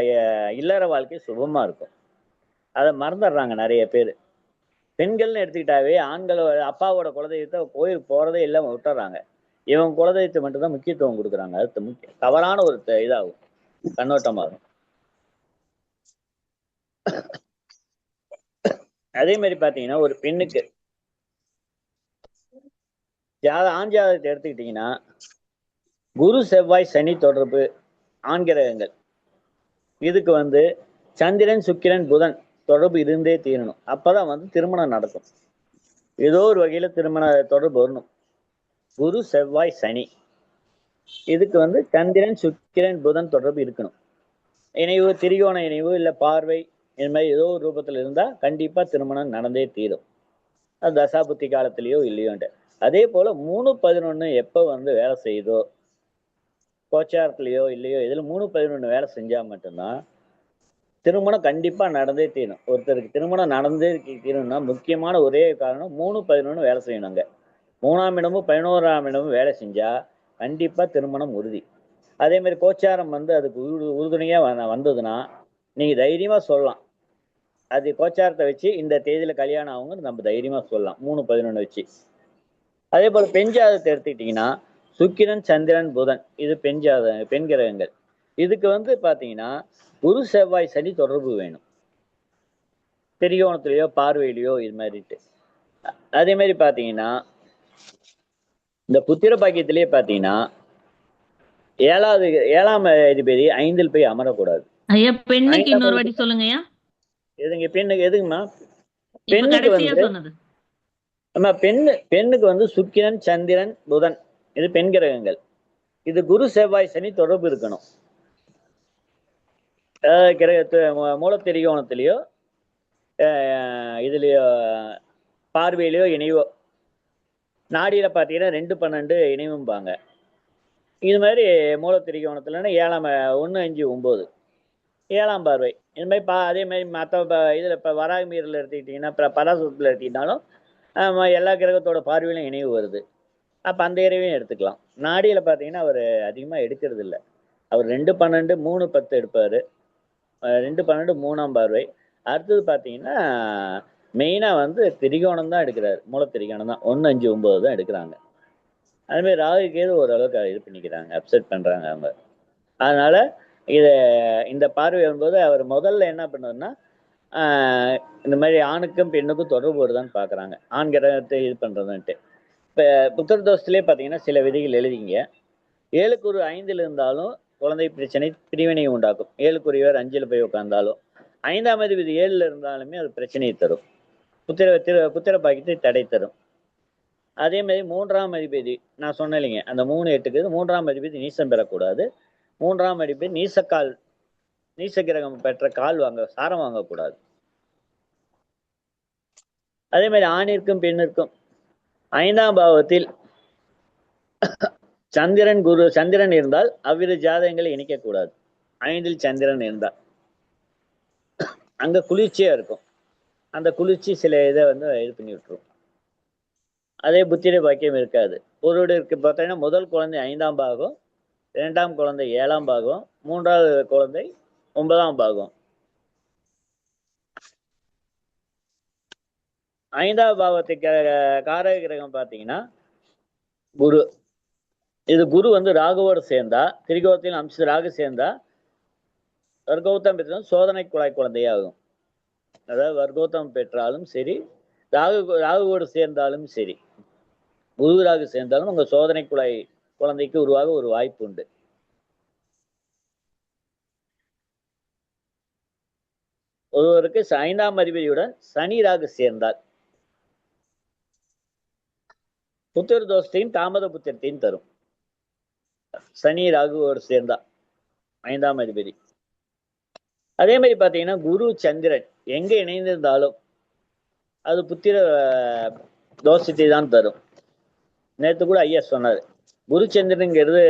இல்லற வாழ்க்கை சுபமா இருக்கும். அதை மறந்துடுறாங்க நிறைய பேர். பெண்கள்னு எடுத்துக்கிட்டாவே ஆண்கள் அப்பாவோட குலதெய்வத்தை கோயிலுக்கு போறதே இல்லாம விட்டுறாங்க, இவங்க குலதெய்வத்தை மட்டும்தான் முக்கியத்துவம் கொடுக்குறாங்க. அது தவறான ஒரு இதாகும், கண்ணோட்டமாகும். அதே மாதிரி பாத்தீங்கன்னா ஒரு பெண்ணுக்கு ஆண் ஜாதகத்தை எடுத்துக்கிட்டீங்கன்னா குரு செவ்வாய் சனி தொடர்பு ஆண் கிரகங்கள், இதுக்கு சந்திரன் சுக்கிரன் புதன் தொடர்பு இருந்தே தீரணும். அப்பதான் வந்து திருமணம் நடக்கும். ஏதோ ஒரு வகையில திருமண தொடர்பு வரணும். குரு செவ்வாய் சனி இதுக்கு வந்து சந்திரன் சுக்கிரன் புதன் தொடர்பு இருக்கணும். இணைவு திரிகோண இணைவு இல்ல பார்வை இது மாதிரி ஏதோ ஒரு ரூபத்துல இருந்தா கண்டிப்பா திருமணம் நடந்தே தீரும். அது தசாபுத்தி காலத்திலயோ இல்லையோன்ட்டு. அதே போல 3-11 எப்ப வந்து வேலை செய்யுதோ கோச்சாரத்திலயோ இல்லையோ இதுல 3-11 வேலை செஞ்சா மட்டும்தான் திருமணம் கண்டிப்பா நடந்தே தீரும். ஒருத்தருக்கு திருமணம் நடந்தே தீரும்னா முக்கியமான ஒரே காரணம் 3-11 வேலை செய்யணுங்க. 3ஆம் இடமும் 11ஆம் இடமும் வேலை செஞ்சா கண்டிப்பா திருமணம் உறுதி. அதே மாதிரி கோச்சாரம் வந்து அதுக்கு உறுதுணையா வந்ததுன்னா நீங்க தைரியமா சொல்லலாம். அது கோச்சாரத்தை வச்சு இந்த தேதியில கல்யாணம் ஆகுங்க நம்ம தைரியமா சொல்லலாம் 3-11 வச்சு. அதே போல பெண் ஜாதகத்தை எடுத்துக்கிட்டீங்கன்னா சுக்கிரன் சந்திரன் புதன் இது பெண் கிரகங்கள். இதுக்கு வந்து பாத்தீங்கன்னா குரு செவ்வாய் சனி தொடர்பு வேணும். திரிகோணத்திலேயோ பார்வையிலையோ இது மாதிரிட்டு. அதே மாதிரி பாத்தீங்கன்னா இந்த புத்திர பாக்கியத்திலேயே பாத்தீங்கன்னா 7ஆம் அதிபதி 5ல் போய் அமரக்கூடாது. ஐயா பெண்ணுக்கு இன்னொரு வாட்டி சொல்லுங்கய்யா. எதுங்க பெண்ணுக்கு எதுங்கம்மா? இப்ப பெண்ணுக்கு கடைசியா வந்து சொன்னது. ஆமா பெண்ணுக்கு வந்து சுக்கிரன் சந்திரன் புதன் இது பெண் கிரகங்கள். இது குரு செவ்வாய் சனி தொடர்பு இருக்கணும். மூல திரிகோணத்திலேயோ இதுலயோ பார்வையிலையோ இணைவோ. நாடியில பாத்தீங்கன்னா 2-12 இணைவும்பாங்க. இது மாதிரி மூல திரிகோணத்துலன்னா 7ஆம் 1, 5, 9 7ஆம் பார்வை. இது மாதிரி அதே மாதிரி மற்ற இதுல இப்ப வராக மீறல் எடுத்துக்கிட்டீங்கன்னா பராசுரத்துல எடுத்துக்கிட்டாலும் எல்லா கிரகத்தோட பார்வையிலும் இணைவு வருது. அப்ப அந்த இறைவையும் எடுத்துக்கலாம். நாடியில பாத்தீங்கன்னா அவர் அதிகமா எடுக்கிறது இல்லை. அவர் 2-12 3-10 எடுப்பாரு. 2-12 3ஆம் பார்வை. அடுத்தது பாத்தீங்கன்னா மெயினா வந்து திரிகோணம் தான் எடுக்கிறாரு. மூல திரிகோணம் தான் 1, 5, 9 தான் எடுக்கிறாங்க. அது மாதிரி ராகு கேது ஓரளவுக்கு இது பண்ணிக்கிறாங்க, அப்செட் பண்றாங்க அவங்க. அதனால இந்த பார்வை வரும்போது அவர் முதல்ல என்ன பண்ணுவாருன்னா இந்த மாதிரி ஆணுக்கும் பெண்ணுக்கும் தொடர்பு வருதான்னு பாக்குறாங்க. ஆண் கிரகத்தை இது பண்றதுன்ட்டு. இப்ப புத்திர தோஷத்திலே பாத்தீங்கன்னா சில விதிகள் எழுதிங்க. 7க்கு 5ல் இருந்தாலும் குழந்தை பிரச்சனை பிரிவினை உண்டாக்கும். 7க்கு 5ல் போய் உட்கார்ந்தாலும் 5ஆம் அதிபதி 7ல் இருந்தாலுமே அது பிரச்சனையை தரும். புத்திர பாக்கியத்தை தடை தரும். அதே மாதிரி 3ஆம் அதிபதி நான் சொன்னேன் இல்லைங்க, அந்த 3-8க்கு 3ஆம் அதிபதி நீசம் பெறக்கூடாது. 3ஆம் அதிபதி நீச கிரகம் பெற்ற சாரம் வாங்கக்கூடாது. அதே மாதிரி ஆணிற்கும் பெண்ணிற்கும் 5ஆம் பாவத்தில் சந்திரன் இருந்தால் அவ்விரு ஜாதகங்களை இணைக்கக்கூடாது. 5ல் சந்திரன் இருந்தால் அங்க குளிர்ச்சியா இருக்கும். அந்த குளிர்ச்சி சில இதை வந்து இது பண்ணி விட்டுரும். அதே புத்திர பாக்கியம் இருக்காது. ஒருவருக்கு பார்த்தீங்கன்னா முதல் குழந்தை 5ஆம் பாகம், 2ஆம் குழந்தை 7ஆம் பாகம், 3ஆவது குழந்தை 9ஆம் பாகம். 5ஆம் பாவத்துக்கு காரக கிரகம் பார்த்தீங்கன்னா குரு. இது குரு வந்து ராகுவோடு சேர்ந்தா திரிகோணத்தில் அம்ச ராகு சேர்ந்தா வர்க்கோத்தம் பெற்றாலும் சோதனை குழாய் குழந்தையாகும். அதாவது வர்க்கோத்தம் பெற்றாலும் சரி, ராகுவோடு சேர்ந்தாலும் சரி, குரு ராகு சேர்ந்தாலும் உங்க சோதனை குழாய் குழந்தைக்கு உருவாக ஒரு வாய்ப்பு உண்டு. ஒருவருக்கு 5ஆம் அதிபதியுடன் சனி ராகு சேர்ந்தால் புத்திர தோஷத்தையும் தாமத புத்திரத்தையும் தரும். சனி ராகுவோடு சேர்ந்தா 5ஆம் அதிபதி. அதே மாதிரி பாத்தீங்கன்னா குரு சந்திரன் எங்க இணைந்திருந்தாலும் அது புத்திர தோஷத்தை தான் தரும். நேற்று கூட ஐயா சொன்னாரு, குரு சந்திரனுங்கிறது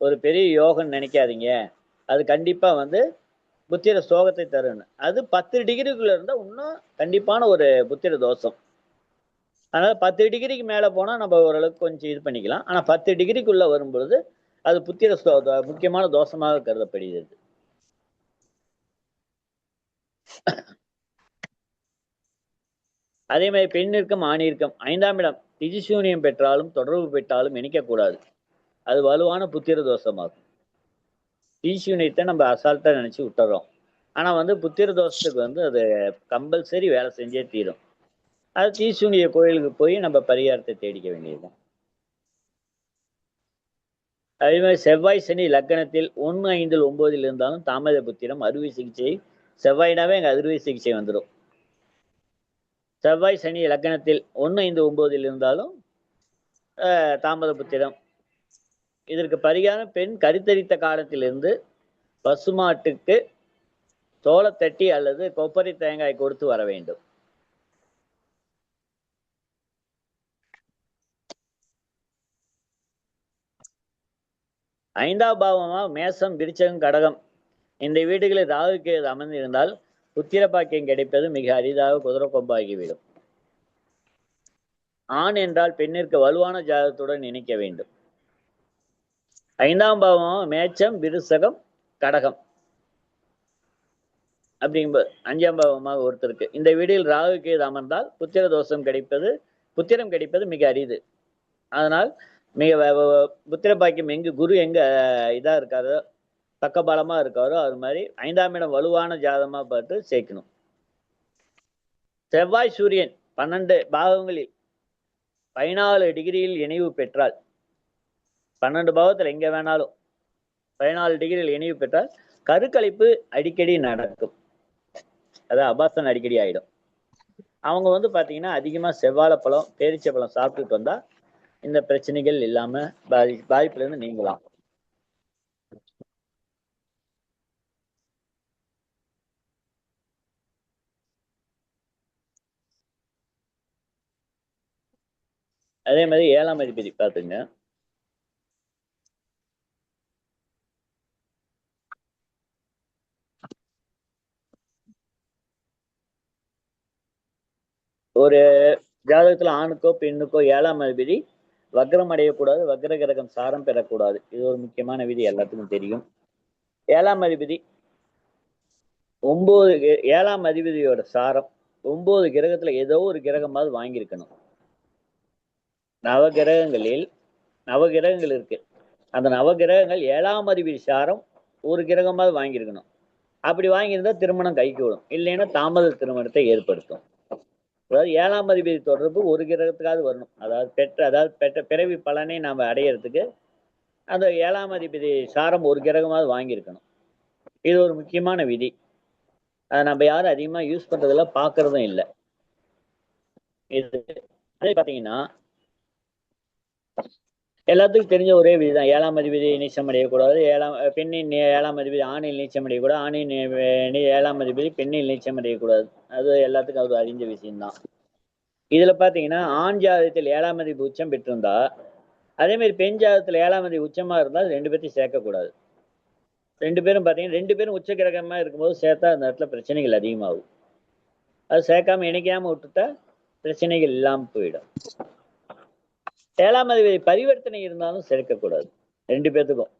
ஒரு பெரிய யோகம்னு நினைக்காதீங்க, அது கண்டிப்பா வந்து புத்திர சோகத்தை தரும்னு. அது 10 டிகிரிக்குள்ள இருந்தா இன்னும் கண்டிப்பான ஒரு புத்திர தோஷம். அதனால 10 டிகிரிக்கு மேல போனா நம்ம ஓரளவுக்கு கொஞ்சம் இது பண்ணிக்கலாம். ஆனா 10 டிகிரிக்குள்ள வரும்பொழுது அது புத்திர முக்கியமான தோஷமாக கருதப்படுகிறது. அதே மாதிரி பெண்ணிற்கும் ஆணிற்கும் 5ஆம் இடம் திஜிசூனியம் பெற்றாலும் தொடர்பு பெற்றாலும் இணைக்கக்கூடாது. அது வலுவான புத்திர தோஷமாகும். திஜிசூனியத்தை நம்ம அசால்ட்டா நினைச்சு விட்டுறோம். ஆனா வந்து புத்திர தோஷத்துக்கு வந்து அது கம்பல்சரி வேலை செஞ்சே தீரும். அது திஜிசூனிய கோயிலுக்கு போய் நம்ம பரிகாரத்தை தேடிக்க வேண்டியதுதான். அதே மாதிரி செவ்வாய் சனி லக்னத்தில் 1, 5, 9 இருந்தாலும் தாமத புத்திரம் அறுவை சிகிச்சை செவ்வாய்னாவே அங்கே அறுவை சிகிச்சை வந்துடும். செவ்வாய் சனி லக்னத்தில் 1, 5, 9 இருந்தாலும் தாமத புத்திரம். இதற்கு பரிகாரம் பெண் கருத்தரித்த காலத்திலிருந்து பசுமாட்டுக்கு சோளத்தட்டி அல்லது கொப்பரை தேங்காய் கொடுத்து வர வேண்டும். ஐந்தாம் பாவமா மேசம், விருச்சகம், கடகம் இந்த வீடுகளில் ராகுக்கு அமர்ந்திருந்தால் புத்திர பாக்கியம் கிடைப்பது மிக அரிதாக குதிரை கொம்பாகிவிடும். ஆண் என்றால் பெண்ணிற்கு வலுவான ஜாதகத்துடன் இணைக்க வேண்டும். 5ஆம் பாவம் மேச்சம், விருச்சகம், கடகம் அப்படிங்கும்போது 5ஆம் பாவமாக ஒருத்தருக்கு இந்த வீடில் ராகுக்கு அமர்ந்தால் புத்திர தோஷம் புத்திரம் கிடைப்பது மிக அரிது. அதனால் மிக புத்திர பாக்கியம் குரு எங்க இதா இருக்காரோ பக்கபலமா இருக்காரோ அது மாதிரி 5ஆம் இடம் வலுவான ஜாதகமா பார்த்து சேர்க்கணும். செவ்வாய் சூரியன் 12 பாவங்களில் 14 டிகிரியில் இணைவு பெற்றால் 12 பாவத்தில் எங்க வேணாலும் 14 டிகிரியில் இணைவு பெற்றால் கருக்கலைப்பு அடிக்கடி நடக்கும். அதாவது அபாசன் அடிக்கடி ஆயிடும். அவங்க பாத்தீங்கன்னா அதிகமா செவ்வாழைப்பழம், பேரிச்சப்பழம் சாப்பிட்டுட்டு வந்தா இந்த பிரச்சனைகள் இல்லாம பாதிப்புல இருந்து நீங்கலாம். அதே மாதிரி 7ஆம் அதிபதி பாத்துங்க. ஒரு ஜாதகத்துல ஆணுக்கோ பெண்ணுக்கோ 7ஆம் அதிபதி வக்ரம் அடையக்கூடாது, வக்ர கிரகம் சாரம் பெறக்கூடாது. இது ஒரு முக்கியமான விதி, எல்லாத்துக்கும் தெரியும். 7ஆம் அதிபதி 7ஆம் அதிபதியோட சாரம் 9 கிரகத்துல ஏதோ ஒரு கிரகமாவது வாங்கியிருக்கணும். நவகிரகங்கள் இருக்கு. அந்த நவகிரகங்கள் 7ஆம் அதிபதி சாரம் ஒரு கிரகமாவது வாங்கியிருக்கணும். அப்படி வாங்கியிருந்தா திருமணம் கைக்கு விடும், இல்லைன்னா தாமத திருமணத்தை ஏற்படுத்தும். அதாவது 7ஆம் அதிபதி தொடர்பு ஒரு கிரகத்துக்காவது வரணும். அதாவது பிறவி பலனை நாம அடையிறதுக்கு அந்த 7ஆம் அதிபதி சாரம் ஒரு கிரகமாவது வாங்கியிருக்கணும். இது ஒரு முக்கியமான விதி. அதை நம்ம யாரும் அதிகமா யூஸ் பண்றதில்ல, பாக்குறதும் இல்லை. இது பாத்தீங்கன்னா எல்லாத்துக்கும் தெரிஞ்ச ஒரே விதிதான். 7ஆம் அதிபதி நீச்சம் அடையக்கூடாது, பெண்ணின் 7ஆம் அதிபதி ஆணில் நீச்சம் அடையக்கூடாது, ஆணின் 7ஆம் அதிபதி பெண்ணில் நீச்சம் அடையக்கூடாது. அது எல்லாத்துக்கும் அது அறிஞ்ச விஷயம்தான். இதுல பாத்தீங்கன்னா ஆண் ஜாதகத்தில் 7ஆம் அதிபதி உச்சம் பெற்றிருந்தா, அதே மாதிரி பெண் ஜாதகத்துல 7ஆம் அதிபதி உச்சமா இருந்தால் 2 பேர்த்தையும் சேர்க்கக்கூடாது. 2 பேரும் பாத்தீங்கன்னா 2 பேரும் உச்ச கிரகமா இருக்கும்போது சேர்த்தா அந்த இடத்துல பிரச்சனைகள் அதிகமாகும். அது சேர்க்காம இணைக்காம விட்டுட்டா பிரச்சனைகள் இல்லாம போயிடும். 7ஆம் அதிபதி பரிவர்த்தனை இருந்தாலும் சேர்க்கக்கூடாது 2 பேர்த்துக்கும்.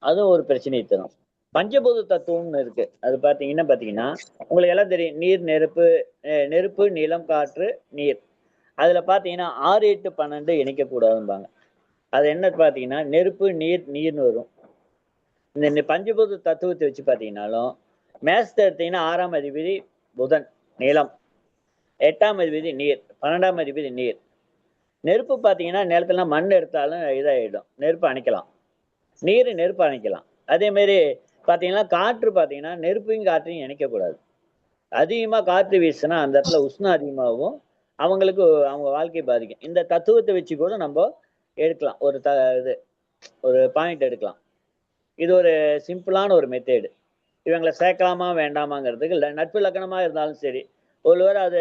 அதுவும் ஒரு பிரச்சனையை தரும். பஞ்சபூத தத்துவம்னு இருக்கு. அது பாத்தீங்கன்னா உங்களுக்கு எல்லாம் தெரியும். நீர், நெருப்பு, நிலம், காற்று, நீர். அதுல பாத்தீங்கன்னா 6, 8, 12 இணைக்கக்கூடாதும்பாங்க. அது என்ன பாத்தீங்கன்னா நெருப்பு, நீர்னு வரும். இந்த பஞ்சபூத தத்துவத்தை வச்சு பாத்தீங்கன்னாலும் மேசத்தை எடுத்தீங்கன்னா 6ஆம் அதிபதி புதன் நிலம், 8ஆம் அதிபதி நீர், 12ஆம் அதிபதி நீர். நெருப்பு பாத்தீங்கன்னா நிலத்துல மண் எடுத்தாலும் இதாயிடும், நெருப்பு அணைக்கலாம். நெருப்பு அணைக்கலாம். அதே மாதிரி பாத்தீங்கன்னா காற்று பாத்தீங்கன்னா நெருப்பையும் காற்றையும் இணைக்கக்கூடாது. அதிகமா காற்று வீசுனா அந்த இடத்துல உஷ்ணம் அதிகமாகவும் அவங்களுக்கு அவங்க வாழ்க்கை பாதிக்கும். இந்த தத்துவத்தை வச்சு கூட நம்ம எடுக்கலாம், ஒரு பாயிண்ட் எடுக்கலாம். இது ஒரு சிம்பிளான ஒரு மெத்தேடு. இவங்களை சேர்க்கலாமா வேண்டாமாங்கிறதுக்கு நட்பு லக்கணமா இருந்தாலும் சரி, ஒருவேளை அது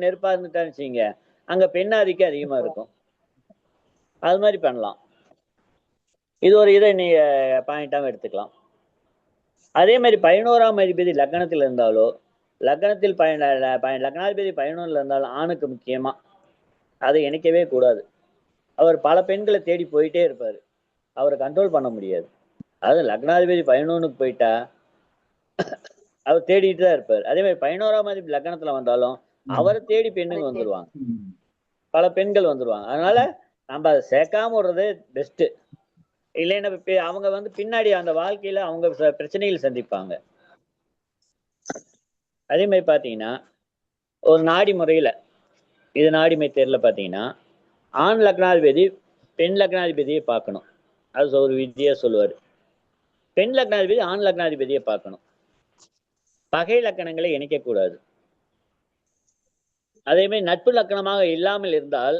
நெருப்பா இருந்துட்டான்னு வச்சுங்க, அங்க பெண்ணாதிக்கம் அதிகமா இருக்கும். அது மாதிரி பண்ணலாம். இது ஒரு இதை நீங்க பாயிண்டாக எடுத்துக்கலாம். அதே மாதிரி 11ஆம் அதிபதி லக்னத்தில் இருந்தாலோ, லக்னாதிபதி 11ல இருந்தாலும் ஆணுக்கு முக்கியமா அதை இணைக்கவே கூடாது. அவர் பல பெண்களை தேடி போயிட்டே இருப்பாரு, அவரை கண்ட்ரோல் பண்ண முடியாது. அது லக்னாதிபதி 11க்கு போயிட்டா அவர் தேடிட்டு தான் இருப்பார். அதே மாதிரி 11ஆம் அதிபதி லக்னத்துல வந்தாலும் அவரை தேடி பெண்ணுங்க வந்துருவாங்க, பல பெண்கள் வந்துருவாங்க. அதனால நம்ம அதை சேர்க்காம விடுறது பெஸ்ட். இல்லைன்னா அவங்க பின்னாடி அந்த வாழ்க்கையில அவங்க பிரச்சனைகள் சந்திப்பாங்க. அதே மாதிரி பாத்தீங்கன்னா ஒரு நாடி முறையில, இது நாடிமை தேர்ல பாத்தீங்கன்னா ஆண் லக்னாதிபதி பெண் லக்னாதிபதியை பார்க்கணும். அது ஒரு விதியா சொல்லுவாரு. பெண் லக்னாதிபதி ஆண் லக்னாதிபதியை பார்க்கணும். பகை லக்கணங்களை இணைக்கக்கூடாது. அதே மாதிரி நட்பு லக்கணமாக இல்லாமல் இருந்தால்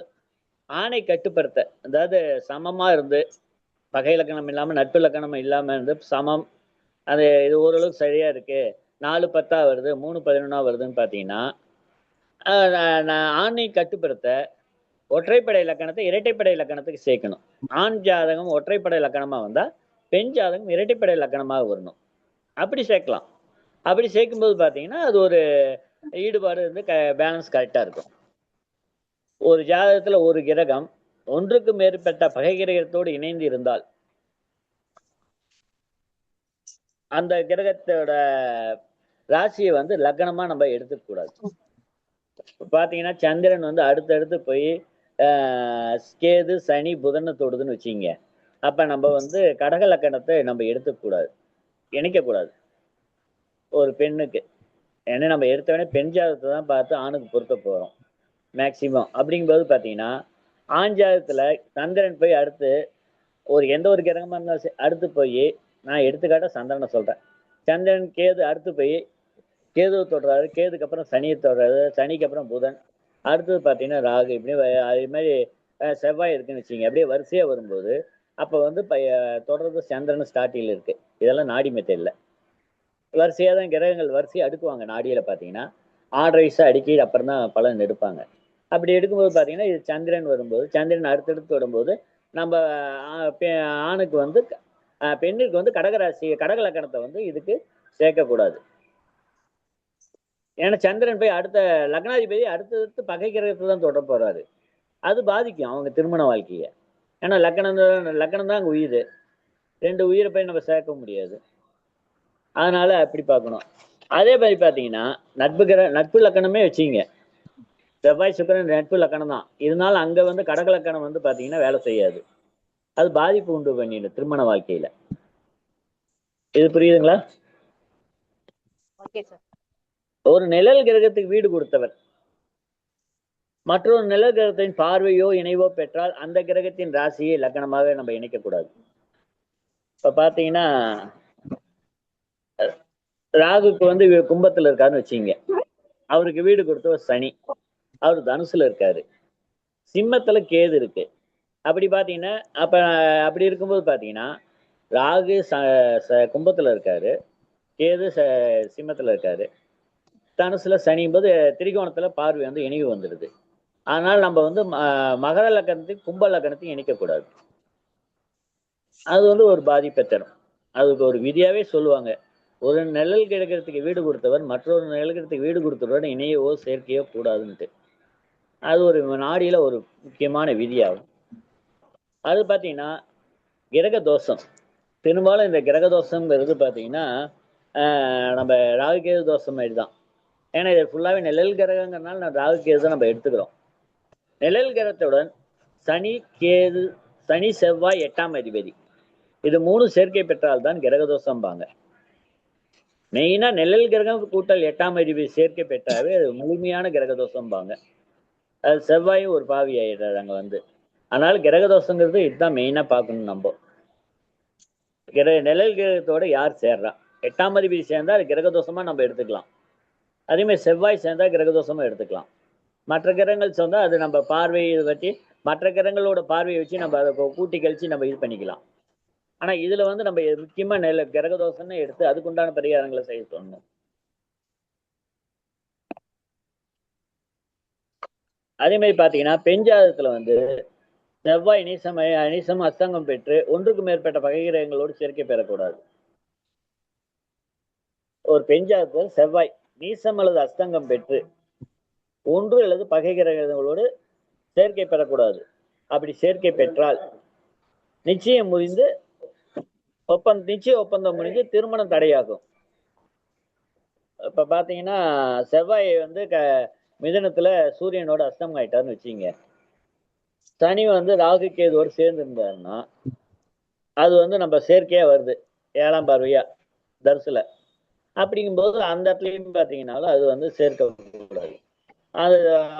ஆணை கட்டுப்படுத்த, அதாவது சமமா இருந்து பகை லக்கணம் இல்லாம நட்பு லக்கணம் இல்லாம இருந்து சமம், அது இது ஓரளவுக்கு சரியா இருக்கு, 4-10 வருது 3-11 வருதுன்னு பாத்தீங்கன்னா ஆணை கட்டுப்படுத்த ஒற்றைப்படை இலக்கணத்தை இரட்டைப்படை இலக்கணத்துக்கு சேர்க்கணும். ஆண் ஜாதகம் ஒற்றைப்படை இலக்கணமா வந்தா பெண் ஜாதகம் இரட்டைப்படை இலக்கணமாக வரணும். அப்படி சேர்க்கலாம். அப்படி சேர்க்கும்போது பாத்தீங்கன்னா அது ஒரு ஈடுபாடு வந்து பேலன்ஸ் கரெக்டா இருக்கும். ஒரு ஜாதகத்துல ஒரு கிரகம் ஒன்றுக்கு மேற்பட்ட பகை கிரகத்தோடு இணைந்து இருந்தால் அந்த கிரகத்தோட ராசியை வந்து லக்னமா நம்ம எடுத்துக்க கூடாது. பாத்தீங்கன்னா சந்திரன் வந்து அடுத்தடுத்து போய் கேது சனி புதனை தொடுதுன்னு வச்சுங்க, அப்ப நம்ம வந்து கடக லக்கணத்தை நம்ம எடுத்துக்க கூடாது, இணைக்க கூடாது ஒரு பெண்ணுக்கு. ஏன்னா நம்ம எடுத்தவொடனே பெண் ஜாதகத்தை தான் பார்த்து ஆணுக்கு பொருத்த போறோம் மேக்சிமம். அப்படிங்கும்போது பாத்தீங்கன்னா ஆண் ஜாதகத்துல சந்திரன் போய் அடுத்து எந்த ஒரு கிரகமா இருந்தாலும் அடுத்து போய், நான் எடுத்துக்காட்ட சந்திரனை சொல்றேன், சந்திரன் கேது அடுத்து போய் கேதுவை தொடுறாரு, கேதுக்கு அப்புறம் சனியை தொடுறாரு, சனிக்கு அப்புறம் புதன், அடுத்தது பார்த்தீங்கன்னா ராகு, இப்படி அதே மாதிரி செவ்வாய் இருக்குன்னு வச்சுங்க, அப்படியே வரிசையா வரும்போது அப்போ வந்து தொடர்ந்து சந்திரன் ஸ்டார்டிங்கில் இருக்கு. இதெல்லாம் நாடி மெத்தடில் வரிசையாக தான் கிரகங்கள் வரிசையை அடுக்குவாங்க. நாடியில் பார்த்தீங்கன்னா ஆர்டர் வைஸாக அடுக்கி அப்புறம் தான் பலன் எடுப்பாங்க. அப்படி எடுக்கும்போது பார்த்தீங்கன்னா இது சந்திரன் வரும்போது, சந்திரன் அடுத்தடுத்து வரும்போது நம்ம ஆணுக்கு வந்து பெண்ணுக்கு வந்து கடகராசி கடக லக்கணத்தை வந்து இதுக்கு சேர்க்கக்கூடாது. ஏன்னா சந்திரன் போய் அடுத்த லக்னாதிபதி அடுத்தடுத்து பகை கிரகத்தை தான் தொட போறாரு, அது பாதிக்கும் அவங்க திருமண வாழ்க்கையை. ஏன்னா லக்கணம் தான் அங்கே உயிர், 2 உயிரை போய் நம்ம சேர்க்க முடியாது. அதனால அப்படி பார்க்கணும். அதே மாதிரி பார்த்தீங்கன்னா நட்பு லக்கணமே வச்சுங்க, செவ்வாய் சுக்கிரன் நட்பு லக்கணம் தான் இருந்தாலும் அங்கே வந்து கடக லக்கணம் வந்து பார்த்தீங்கன்னா வேலை செய்யாது, அது பாதிப்பு உண்டு பண்ணிடும் திருமண வாழ்க்கையில. இது புரியுதுங்களா? Okay sir. ஒரு நிழல் கிரகத்துக்கு வீடு கொடுத்தவர் மற்றொரு நிழல் கிரகத்தின் பார்வையோ இணைவோ பெற்றால் அந்த கிரகத்தின் ராசியை லக்கணமாக நம்ம இணைக்கக்கூடாது. இப்ப பாத்தீங்கன்னா ராகுக்கு வந்து கும்பத்துல இருக்காருன்னு வச்சுங்க, அவருக்கு வீடு கொடுத்தவர் சனி, அவர் தனுசுல இருக்காரு, சிம்மத்துல கேது இருக்கு. அப்படி பாத்தீங்கன்னா அப்படி இருக்கும்போது பாத்தீங்கன்னா ராகு கும்பத்துல இருக்காரு, கேது சிம்மத்துல இருக்காரு, தனுசுல சனியும் போது திரிகோணத்துல பார்வை வந்து இணைவு வந்துடுது. அதனால நம்ம வந்து மகர லக்கணத்துக்கு கும்ப லக்கணத்தையும் இணைக்கக்கூடாது. அது வந்து ஒரு பாதிப்பை தரும். அதுக்கு ஒரு விதியாவே சொல்லுவாங்க, ஒரு நிழல் கிரகத்துக்கு வீடு கொடுத்தவர் மற்றொரு நிழல் கிரகத்துக்கு வீடு கொடுத்தவரோட இணையவோ சேர்க்கையோ கூடாதுன்ட்டு. அது ஒரு நாடியில ஒரு முக்கியமான விதியாகும். அது பார்த்தீங்கன்னா கிரக தோஷம், பெரும்பாலும் இந்த கிரக தோஷங்கிறது பார்த்தீங்கன்னா நம்ம ராகுகேது தோஷம் மாதிரி தான். ஏன்னா இது ஃபுல்லாகவே நிழல் கிரகங்கிறதுனால நான் ராகுகேது தான் நம்ம எடுத்துக்கிறோம். நிழல் கிரகத்துடன் சனி செவ்வாய் 8ஆம் அதிபதி, இது 3 சேர்க்கை பெற்றால்தான் கிரகதோஷம்பாங்க. மெயினா நிழல் கிரகம் கூட்டல் 8ஆம் அதிபதி சேர்க்கை பெற்றாவே அது முழுமையான கிரகதோஷம்பாங்க. அது செவ்வாயும் ஒரு பாவி ஆயிடுறாரு அங்க வந்து. அதனால கிரகதோஷங்கிறது இதுதான் மெயினா பார்க்கணும். நம்ம நிழல் கிரகத்தோட யார் சேர்றா, 8ஆம் அதிபதி சேர்ந்தா அது கிரகதோஷமா நம்ம எடுத்துக்கலாம். அதே மாதிரி செவ்வாய் சேர்ந்தா கிரகதோஷமா எடுத்துக்கலாம். மற்ற கிரகங்கள் சொன்னா அது நம்ம பார்வையை வச்சு மற்ற கிரகங்களோட பார்வையை வச்சு நம்ம அதை கூட்டி கழிச்சு நம்ம இது பண்ணிக்கலாம். ஆனா இதுல வந்து நம்ம முக்கியமா கிரகதோஷம்னு எடுத்து அதுக்குண்டான பரிகாரங்களை செய்ய சொல்லணும். அதே மாதிரி பாத்தீங்கன்னா பெண் ஜாதகத்துல வந்து செவ்வாய் நீசம் அஸ்தங்கம் பெற்று ஒன்றுக்கு மேற்பட்ட பகை கிரகங்களோடு சேர்க்கை பெறக்கூடாது. ஒரு பெண் ஜாதகத்துல செவ்வாய் நீசம் அல்லது அஸ்தங்கம் பெற்று 1 அல்லது பகை கிரகங்களோடு சேர்க்கை பெறக்கூடாது. அப்படி சேர்க்கை பெற்றால் நிச்சயம் ஒப்பந்தம் முடிஞ்சு திருமணம் தடையாகும். இப்ப பாத்தீங்கன்னா செவ்வாய் வந்து மிதனத்துல சூரியனோட அஸ்தம் ஆயிட்டாருன்னு வச்சுங்க, சனி வந்து ராகு கேதுவோடு சேர்ந்து இருந்தாருன்னா அது வந்து நம்ம சேர்க்கையா வருது 7ஆம் பார்வையா தர்சுல. அப்படிங்கும்போது அந்த இடத்துலயும் பாத்தீங்கன்னாலும் அது வந்து சேர்க்கக்கூடாது. அது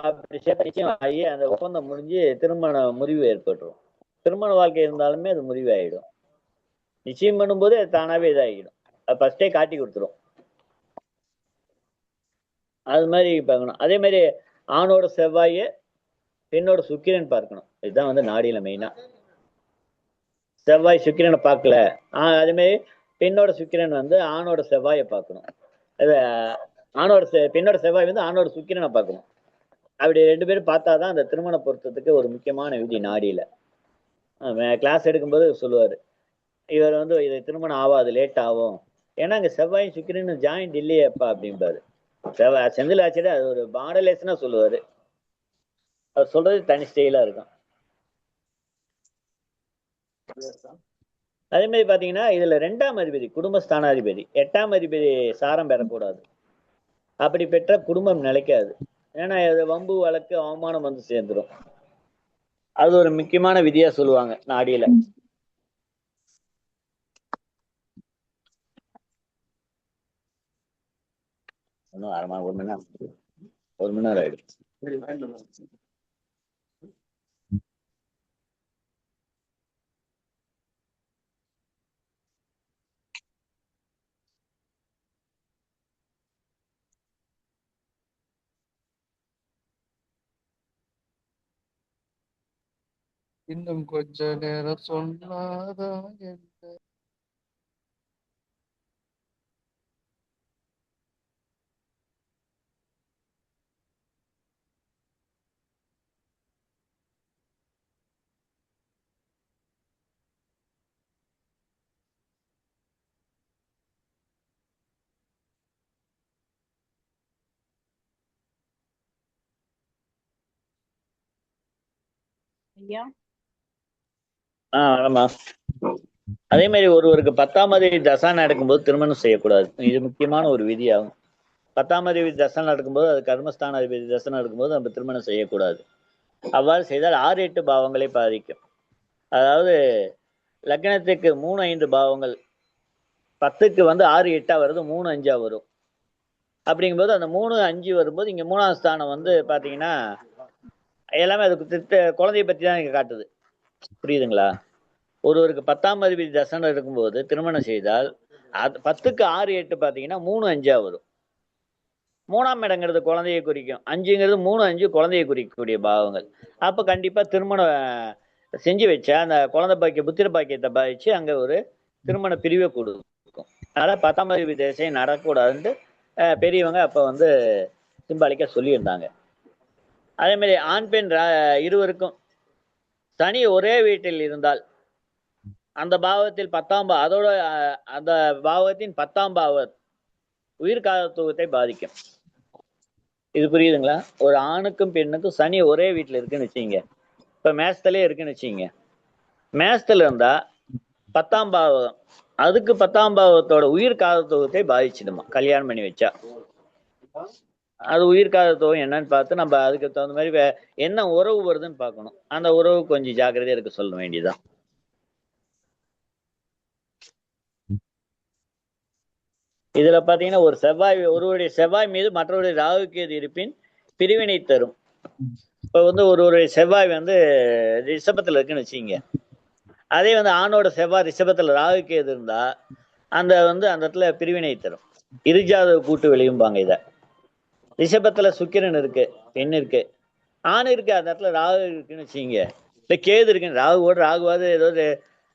அப்படி நிச்சயம் ஆகி அந்த ஒப்பந்தம் முடிஞ்சு திருமண முறிவு ஏற்பட்டுரும். திருமண வாழ்க்கை இருந்தாலுமே அது முறிவு ஆயிடும். நிச்சயம் பண்ணும்போது அது தானாவே இதாகிடும், அது ஃபர்ஸ்டே காட்டி கொடுத்துரும். அது மாதிரி பார்க்கணும். அதே மாதிரி ஆணோட செவ்வாய் பெண்ணோட சுக்கிரன் பார்க்கணும். இதுதான் வந்து நாடியில மெயினா. செவ்வாய் சுக்கிரனை பார்க்கல, அதே மாதிரி பெண்ணோட சுக்கிரன் வந்து ஆணோட செவ்வாயை பார்க்கணும். அது பெண்ணோட செவ்வாய் வந்து ஆணோட சுக்கிரனை பார்க்கணும். அப்படி 2 பேரும் பார்த்தாதான் அந்த திருமண பொருத்தத்துக்கு ஒரு முக்கியமான விதி நாடியில. கிளாஸ் எடுக்கும்போது சொல்லுவாரு, இவர் வந்து இது திருமணம் ஆகாது, லேட் ஆகும், ஏன்னா அங்க செவ்வாயும் சுக்கிரனும் ஜாயிண்ட் இல்லையேப்பா அப்படிம்பாரு. செந்தில் ஆச்சரிய அது ஒரு மாடலேஷனா சொல்லுவாரு. அவர் சொல்றது தனி ஸ்டைலா இருக்கும். அதே மாதிரி பாத்தீங்கன்னா இதுல 2ஆம் அதிபதி குடும்பஸ்தானாதிபதி 8ஆம் அதிபதி சாரம் பெறக்கூடாது. அப்படி பெற்ற குடும்பம் நிலைக்காது. ஏன்னா அது வம்பு வழக்கு அவமானம் வந்து சேர்ந்துடும். அது ஒரு முக்கியமான விதியா சொல்லுவாங்க நாடியில. இன்னும் அரை மணி 1 மணி நேரம் 1 மணி நேரம் ஆயிடுச்சு. இன்னும் கொஞ்ச நேரம் சொன்னாதான் என்ன? ஐயா ஆமா. அதே மாதிரி ஒருவருக்கு 10ஆம் அதிபதி தசா நடக்கும்போது திருமணம் செய்யக்கூடாது. இது முக்கியமான ஒரு விதியாகும். 10ஆம் அதிபதி தசை நடக்கும்போது, அது கர்மஸ்தான அதிபதி தசை நடக்கும்போது நம்ம திருமணம் செய்யக்கூடாது. அவ்வாறு செய்தால் 6, 8 பாவங்களை பாதிக்கும். அதாவது லக்னத்துக்கு 3, 5 பாவங்கள் 10க்கு வந்து 6, 8 வருது, 3, 5 வரும். அப்படிங்கும்போது அந்த 3, 5 வரும்போது இங்க 3ஆம் ஸ்தானம் வந்து பாத்தீங்கன்னா எல்லாமே அதுக்கு குழந்தைய பத்தி தான் இங்க காட்டுது. புரியுதுங்களா? ஒருவருக்கு 10ஆம் அதிபதி தசனை இருக்கும்போது திருமணம் செய்தால் அது 10க்கு 6, 8 பாத்தீங்கன்னா 3, 5 வரும். 3ஆம் இடங்கிறது குழந்தையை குறிக்கும், 5ங்கிறது 3, 5 குழந்தையை குறிக்கக்கூடிய பாவங்கள். அப்ப கண்டிப்பா திருமணம் செஞ்சு வச்சா அந்த குழந்தை பாக்கிய புத்திர பாக்கியத்தை பாதிச்சு அங்க ஒரு திருமண பிரிவை கொடுக்கும். அதனால 10ஆம் அதிபதி தசை நடக்கூடாதுன்ட்டு பெரியவங்க அப்ப வந்து சிம்பாலிக்கா சொல்லியிருந்தாங்க. அதே மாதிரி ஆண் பெண் இருவருக்கும் சனி ஒரே வீட்டில் இருந்தால் அந்த பாவத்தில் 10ஆம் அதோட அந்த பாவத்தின் 10ஆம் பாவ உயிர்காலத்துவத்தை பாதிக்கும். இது புரியுதுங்களா? ஒரு ஆணுக்கும் பெண்ணுக்கும் சனி ஒரே வீட்டுல இருக்குன்னு வச்சுங்க. இப்ப மேஷத்திலே இருக்குன்னு வச்சுங்க. மேஷத்துல இருந்தா 10ஆம் பாவம் அதுக்கு 10ஆம் பாவத்தோட உயிர்காலத்துவத்தை பாதிச்சிடுமா கல்யாணம் பண்ணி வச்சா. அது உயிர்காலத்துவம் என்னன்னு பார்த்து நம்ம அதுக்கு தகுந்த மாதிரி என்ன உறவு வருதுன்னு பார்க்கணும். அந்த உறவு கொஞ்சம் ஜாக்கிரதையா இருக்க சொல்ல வேண்டியதுதான். இதுல பாத்தீங்கன்னா ஒரு ஒருவருடைய செவ்வாய் மீது மற்றவருடைய ராகு கேது இருப்பின் பிரிவினை தரும். இப்ப வந்து ஒருவருடைய செவ்வாய் வந்து ரிஷபத்துல இருக்குன்னு வச்சுங்க. அதே வந்து ஆணோட செவ்வாய் ரிஷபத்துல ராகு கேது இருந்தா அந்த இடத்துல பிரிவினை தரும். இருஜாத கூட்டு விளையும்பாங்க. இத ரிஷபத்துல சுக்கிரன் இருக்கு, பெண் இருக்கு, ஆண் இருக்கு, அந்த இடத்துல ராகு இருக்குன்னு வச்சுங்க. இல்ல கேது இருக்குன்னு ராகுவாது ஏதோ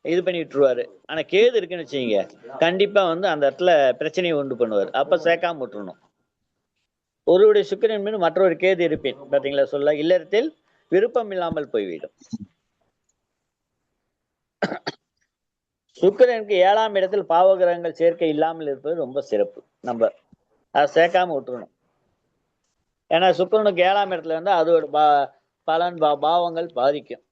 இது பண்ணி விட்டுருவாரு. ஆனா கேது இருக்குன்னு வச்சுங்க, கண்டிப்பா அந்த இடத்துல பிரச்சனையை உண்டு பண்ணுவார். அப்ப சேர்க்காம விட்டுறணும். ஒருவருடைய சுக்கிரன் மீது மற்றொரு கேது இருப்பேன் பாத்தீங்களா சொல்ல இல்லறத்தில் விருப்பம் இல்லாமல் போய்விடும். சுக்கிரனுக்கு 7ஆம் இடத்தில் பாவகிரகங்கள் சேர்க்கை இல்லாமல் இருப்பது ரொம்ப சிறப்பு. நம்ம அதை சேர்க்காம விட்டுறணும். ஏன்னா சுக்கிரனுக்கு 7ஆம் இடத்துல இருந்தா அதோட பலன் பாவங்கள் பாதிக்கும்.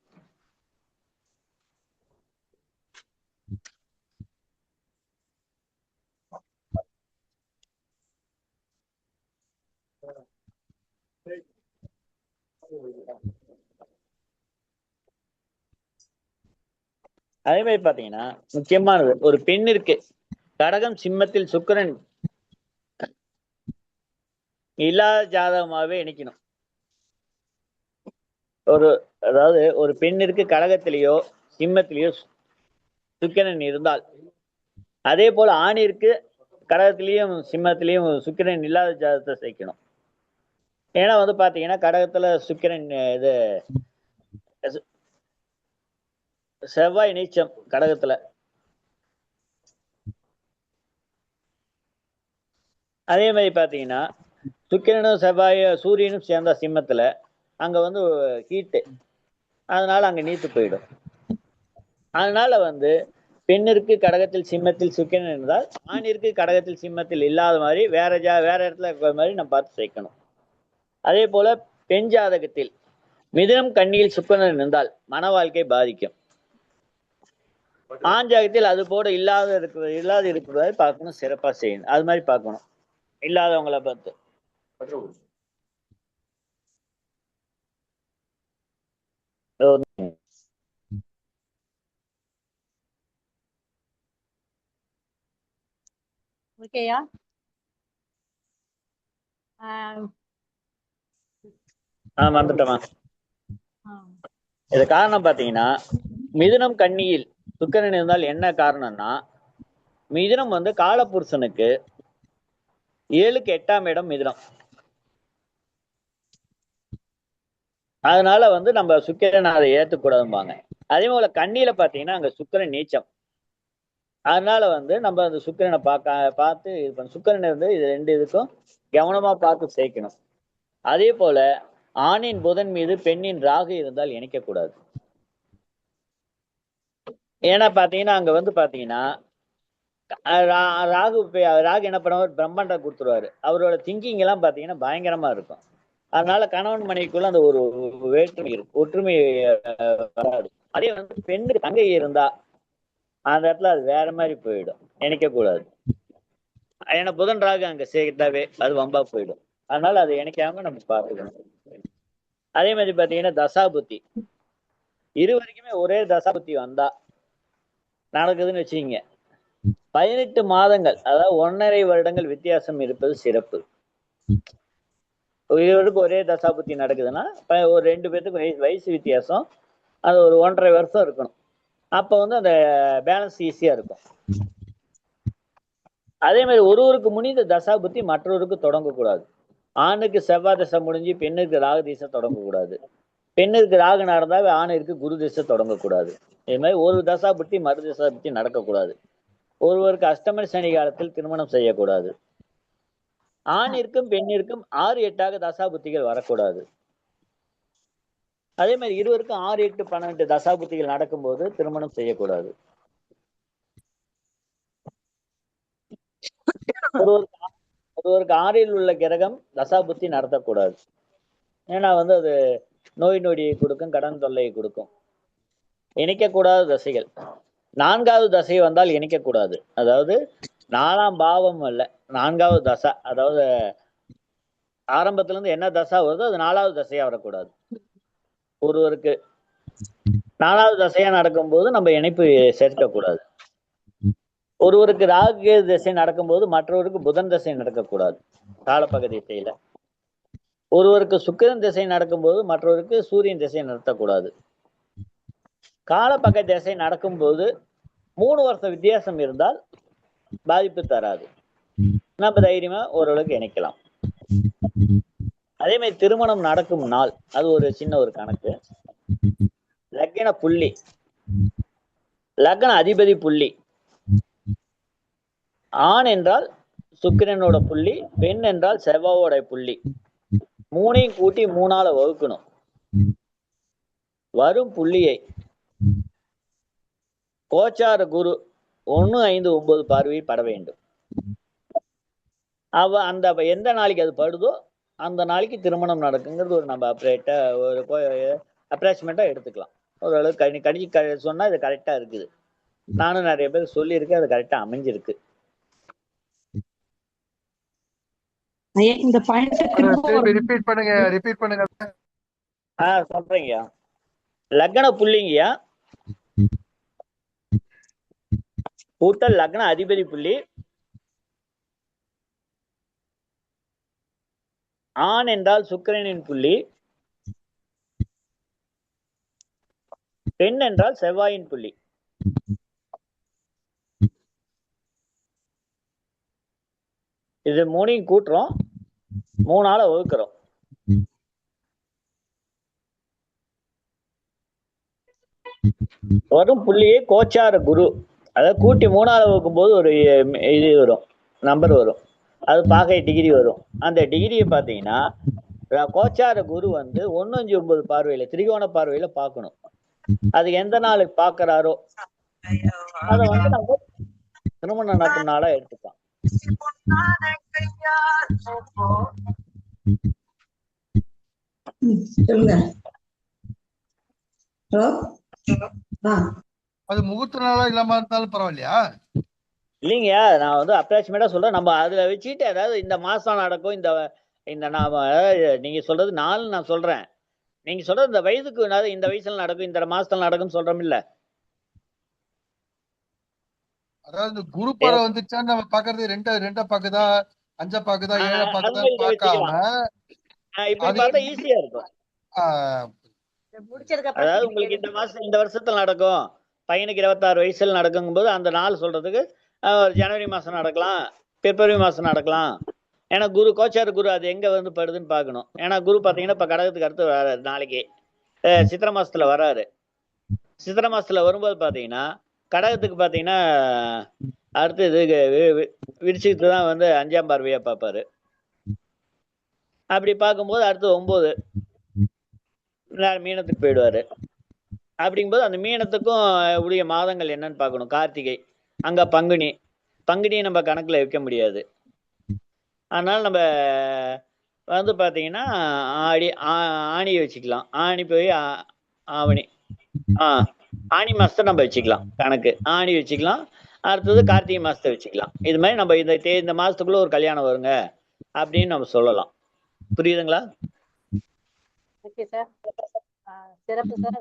அதே மாதிரி பாத்தீங்கன்னா முக்கியமானது ஒரு பெண்ணிற்கு கடகம் சிம்மத்தில் சுக்கிரன் இல்லாத ஜாதகமாவே இணைக்கணும். அதாவது ஒரு பெண்ணிற்கு கடகத்திலேயோ சிம்மத்திலேயோ சுக்கிரன் இருந்தால், அதே போல ஆணிற்கு கடகத்திலையும் சிம்மத்திலையும் சுக்கிரன் இல்லாத ஜாதகத்தை சேர்க்கணும். ஏன்னா வந்து பாத்தீங்கன்னா கடகத்துல சுக்கிரன் இது செவ்வாய் நீச்சம் கடகத்துல. அதே மாதிரி பாத்தீங்கன்னா சுக்கிரனும் செவ்வாய் சூரியனும் சேர்ந்தா சிம்மத்துல அங்க வந்து ஹீட்டு, அதனால அங்க நீத்து போயிடும். அதனால வந்து பெண்ணிற்கு கடகத்தில் சிம்மத்தில் சுக்கிரன் இருந்தால் ஆணிற்கு கடகத்தில் சிம்மத்தில் இல்லாத மாதிரி வேற இடத்துல இருக்கிற மாதிரி நம்ம பார்த்து சேர்க்கணும். அதே போல பெண் ஜாதகத்தில் மிதுனம் கன்னியில் சுக்கிரன் இருந்தால் மன வாழ்க்கை பாதிக்கும். ஆண் ஜாதகத்தில் அது போல இல்லாத இருக்கிறதை பார்க்கணும், சிறப்பா செய்யணும். அது மாதிரி பார்க்கணும் இல்லாதவங்களை பார்த்து. ஓகேயா? வந்துட்டோமா? இது காரணம் பாத்தீங்கன்னா மிதுனம் கன்னியில் சுக்கிரன் இருந்தால் என்ன காரணம்னா, மிதுனம் வந்து காலபுருஷனுக்கு 7க்கு 8ஆம் இடம் மிதுனம். அதனால வந்து நம்ம சுக்கிரன் அதை ஏத்துக்கூடாதும்பாங்க. அதே போல கன்னியில பாத்தீங்கன்னா அங்க சுக்கிரன் நீச்சம். அதனால வந்து நம்ம அந்த சுக்கிரனை பார்த்து இது பண்ண சுக்கிரன் இருந்து இது ரெண்டு இதுக்கும் கவனமா பார்த்து சேர்க்கணும். அதே போல ஆணின் புதன் மீது பெண்ணின் ராகு இருந்தால் இணைக்க கூடாது. ஏன்னா பாத்தீங்கன்னா அங்க வந்து பாத்தீங்கன்னா ராகு என்ன பண்ணுவார், பிரம்மாண்டம் கொடுத்துருவாரு. அவரோட திங்கிங் எல்லாம் பாத்தீங்கன்னா பயங்கரமா இருக்கும். அதனால கணவன் மனைவிக்குள்ள அந்த ஒரு வேற்றுமை இருக்கும், ஒற்றுமை வராது. அதே வந்து பெண்ணுக்கு தங்கை இருந்தா அந்த இடத்துல அது வேற மாதிரி போயிடும், நினைக்க கூடாது. ஏன்னா புதன் ராகு அங்க சேர்த்தாவே அது வம்பா போயிடும். அதனால அதை இணைக்காம நம்ம பார்த்துக்கணும். அதே மாதிரி பாத்தீங்கன்னா தசாபுத்தி வரைக்குமே ஒரே தசாபுத்தி வந்தா நடக்குதுன்னு வச்சுக்கீங்க, 18 மாதங்கள் அதாவது 1.5 வருடங்கள் வித்தியாசம் இருப்பது சிறப்பு. இருவருக்கும் ஒரே தசாபுத்தி நடக்குதுன்னா ஒரு 2 பேருக்கு வயசு வித்தியாசம் அது ஒரு 1.5 வருஷம் இருக்கணும். அப்ப வந்து அந்த பேலன்ஸ் ஈஸியா இருக்கும். அதே மாதிரி ஒருவருக்கு முனிந்த தசாபுத்தி மற்றவருக்கு தொடங்கக்கூடாது. ஆணுக்கு செவ்வாய் தசை முடிஞ்சு பெண்ணுக்கு ராகு திசை தொடங்கக்கூடாது. பெண்ணுக்கு ராகு நடந்தால் ஆணிற்கு குரு திசை தொடங்கக்கூடாது. இதே மாதிரி ஒரு தசாபுத்தி மறு தசாபுத்தி நடக்கக்கூடாது. ஒருவருக்கு அஷ்டம சனி காலத்தில் திருமணம் செய்யக்கூடாது. ஆணிற்கும் பெண்ணிற்கும் 6, 8ஆக தசாபுத்திகள் வரக்கூடாது. அதே மாதிரி இருவருக்கும் 6, 8, 12 தசாபுத்திகள் நடக்கும்போது திருமணம் செய்யக்கூடாது. ஒருவருக்கு 6ல் உள்ள கிரகம் தசாபுத்தி நடத்தக்கூடாது. ஏன்னா வந்து அது நோய் நொடியை கொடுக்கும், கடன் தொல்லையை கொடுக்கும். இணைக்கக்கூடாத தசைகள் 4வது தசை வந்தால் இணைக்கக்கூடாது. அதாவது 4ஆம் பாவம் அல்ல, 4வது தசை. அதாவது ஆரம்பத்துல இருந்து என்ன தசா வருதோ அது 4வது தசையா வரக்கூடாது. ஒருவருக்கு 4வது தசையா நடக்கும்போது நம்ம இணைப்பு சேர்க்கக்கூடாது. ஒருவருக்கு ராகு திசை நடக்கும்போது மற்றவருக்கு புதன் திசை நடக்கக்கூடாது காலப்பகுதி திசையில. ஒருவருக்கு சுக்கிரன் திசை நடக்கும்போது மற்றவருக்கு சூரியன் திசை நடத்தக்கூடாது. காலப்பக திசை நடக்கும்போது 3 வருஷம் வித்தியாசம் இருந்தால் பாதிப்பு தராது, நம்ம தைரியமா ஓரளவுக்கு இணைக்கலாம். அதே மாதிரி திருமணம் நடக்கும் நாள் அது ஒரு சின்ன ஒரு கணக்கு. லக்ன புள்ளி, லக்ன அதிபதி புள்ளி. ஆண் என்றால் சுக்கிரனோட புள்ளி, பெண் என்றால் செவ்வாயோட புள்ளி. 3ஐயும் கூட்டி 3ஆல வகுக்கணும். வரும் புள்ளியை கோச்சார குரு 1, 5, 9 பார்வை பட வேண்டும். அந்த எந்த நாளைக்கு அது படுதோ அந்த நாளைக்கு திருமணம் நடக்குங்கிறது ஒரு நம்ம அப்ராக்சிமேட்டா எடுத்துக்கலாம். ஓரளவுக்கு கணிச்சு சொன்னா இது கரெக்டா இருக்குது. நானும் நிறைய பேர் சொல்லியிருக்கேன், அது கரெக்டா அமைஞ்சிருக்கு. இந்த பாயிண்ட் ரிப்பீட் பண்ணுங்க. சொல்றீங்கயா. லக்ன புள்ளிங்கயா, கூட்டல் லக்ன அதிபதி புள்ளி. ஆண் என்றால் சுக்கிரனின் புள்ளி, பெண் என்றால் செவ்வாயின் புள்ளி. இது 3ஐயும் கூட்டுறோம், 3ஆல வகுக்கிறோம். வரும் புள்ளியே கோச்சார குரு, அதாவது கூட்டி 3வது வகுக்கும்போது ஒரு இது வரும், நம்பர் வரும், அது பாகை டிகிரி வரும். அந்த டிகிரியை பார்த்தீங்கன்னா கோச்சார குரு வந்து 1-5-9 பார்வையில திரிகோண பார்வையில பார்க்கணும். அது எந்த நாளுக்கு பாக்குறாரோ அதை வந்து நம்ம திருமண நடக்கும் நாளா எடுத்துக்கலாம். அது முகூர்த்த நாளா இல்லாம இருந்தாலும் பரவாயில்லையா? இல்லைங்கய்யா, நான் வந்து அப்ராக்சிமேட்டா சொல்றேன். நம்ம அதுல வச்சுட்டு அதாவது இந்த மாசம் நடக்கும், இந்த நாம நீங்க சொல்றது நாள் நான் சொல்றேன், நீங்க சொல்றது இந்த வயதுக்கு இந்த வயசுல நடக்கும், இந்த மாசத்துல நடக்கும் சொல்றோம் இல்ல. அதாவது குரு பார்வை வந்துச்சா நம்ம பாக்குறது 2 பாக்குதா 5 பாக்குதா 7 பாக்குதா பார்க்காம இப்படி பார்த்தா ஈஸியா இருக்கும். அதாவது உங்களுக்கு இந்த மாசம் இந்த வருஷத்துல நடக்கும், பையனுக்கு 26 வயசுல நடக்கும் போது அந்த நாள் சொல்றதுக்கு ஜனவரி மாசம் நடக்கலாம், பிப்ரவரி மாசம் நடக்கலாம். ஏன்னா குரு கோச்சார குரு அது எங்க வந்து படுதுன்னு பார்க்கணும். ஏன்னா குரு பாத்தீங்கன்னா இப்ப கடகத்துக்கு அடுத்து வராரு, நாளைக்கு சித்திரை மாசத்துல வராரு. சித்திரை மாசத்துல வரும்போது பாத்தீங்கன்னா கடகத்துக்கு பாத்தீங்கன்னா அடுத்து இது விருச்சிகத்துக்கு தான் வந்து 5ஆம் பார்வையா பார்ப்பாரு. அப்படி பார்க்கும்போது அடுத்து 9 மீனத்துக்கு போயிடுவாரு. அப்படிங்கும்போது அந்த மீனத்துக்கும் உடைய மாதங்கள் என்னன்னு பார்க்கணும். கார்த்திகை, அங்க பங்குனியை நம்ம கணக்குல வைக்க முடியாது. அதனால நம்ம வந்து பாத்தீங்கன்னா ஆணியை வச்சுக்கலாம். ஆணி போய் ஆவணி, ஆணி மாசத்தை நம்ம வச்சுக்கலாம் கணக்கு, ஆணி வச்சுக்கலாம். அடுத்தது கார்த்திகை மாசத்தை வச்சுக்கலாம். இது மாதிரி நம்ம இந்த மாசத்துக்குள்ள ஒரு கல்யாணம் வருங்க அப்படின்னு நம்ம சொல்லலாம். புரியுதுங்களா? ஓகே சார், சிறப்பு சார்.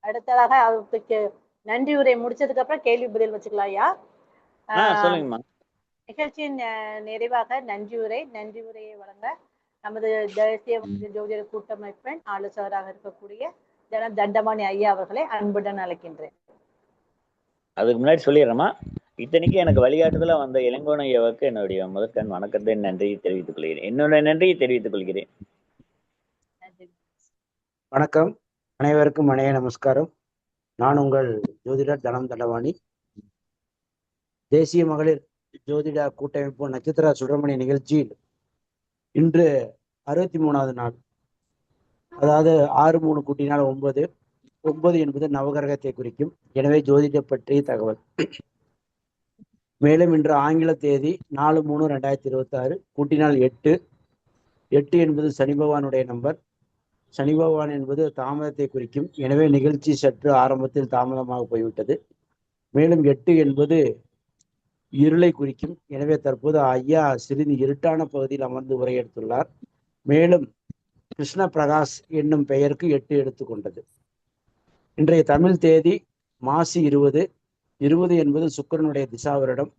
அடுத்ததாக அவருக்கு நன்றி உரை முடிச்சதுக்கு அப்புறம் கேள்வி பதில் வச்சுக்கலாம் ஐயா. சொல்லுங்கம்மா. நிகழ்ச்சியின் நிறைவாக நன்றி உரையை வழங்க நமது தேசிய ஜோதிட கூட்டமைப்பின் ஆலோசகராக இருக்கக்கூடிய ஜன தண்டபாணி ஐயா அவர்களை அன்புடன் அழைக்கின்றேன். அதுக்கு முன்னாடி சொல்லிடுறேம்மா, இத்தனைக்கு எனக்கு வழிகாட்டுதலா வந்த இளங்கோன் ஐயாவுக்கு என்னுடைய முதற்கண் வணக்கத்தை நன்றியை தெரிவித்துக் கொள்கிறேன். என்னுடைய நன்றியை தெரிவித்துக் கொள்கிறேன். வணக்கம், அனைவருக்கும் மனைய நமஸ்காரம். நான் உங்கள் ஜோதிடர் தனம் தண்டவாணி. தேசிய மகளிர் ஜோதிட கூட்டமைப்பு நட்சத்திர சுடமணி நிகழ்ச்சியில் இன்று 63வது நாள். அதாவது 6-3 கூட்டினால் 9. 9 என்பது நவகிரகத்தை குறிக்கும். எனவே ஜோதிட பற்றிய தகவல். மேலும் இன்று ஆங்கில தேதி 4/3/2026, கூட்டினால் 8. 8 என்பது சனி பகவானுடைய நம்பர். சனி பகவான் என்பது தாமதத்தை குறிக்கும். எனவே நிகழ்ச்சி சற்று ஆரம்பத்தில் தாமதமாக போய்விட்டது. மேலும் 8 என்பது இருளை குறிக்கும். எனவே தற்போது ஐயா சிறிது இருட்டான பகுதியில் அமர்ந்து உரையெடுத்துள்ளார். மேலும் கிருஷ்ண பிரகாஷ் என்னும் பெயருக்கு 8 எடுத்துக்கொண்டது. இன்றைய தமிழ் தேதி மாசி 20. 20 என்பது சுக்கிரனுடைய திசா வருடம்,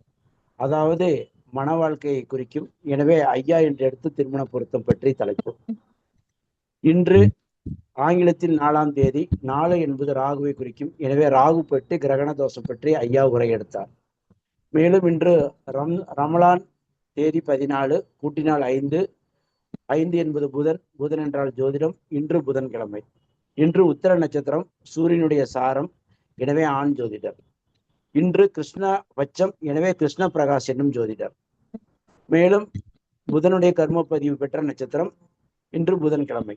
அதாவது மன வாழ்க்கையை குறிக்கும். எனவே ஐயா என்று எடுத்து திருமண பொருத்தம் பற்றி தலைப்பு. இன்று ஆங்கிலத்தில் 4ஆம் தேதி. 4 என்பது ராகுவை குறிக்கும். எனவே ராகு பற்றி கிரகண தோஷம் பற்றி ஐயா உரை எடுத்தார். மேலும் இன்று ரமலான் தேதி 14, கூட்டினால் 5. 5 என்பது புதன். புதன் என்றால் ஜோதிடம். இன்று புதன்கிழமை. இன்று உத்திர நட்சத்திரம், சூரியனுடைய சாரம். எனவே ஆண் ஜோதிடர். இன்று கிருஷ்ண பட்சம். எனவே கிருஷ்ண பிரகாஷ் என்னும் ஜோதிடர். மேலும் புதனுடைய கர்ம பதிவு பெற்ற நட்சத்திரம். இன்று புதன்கிழமை.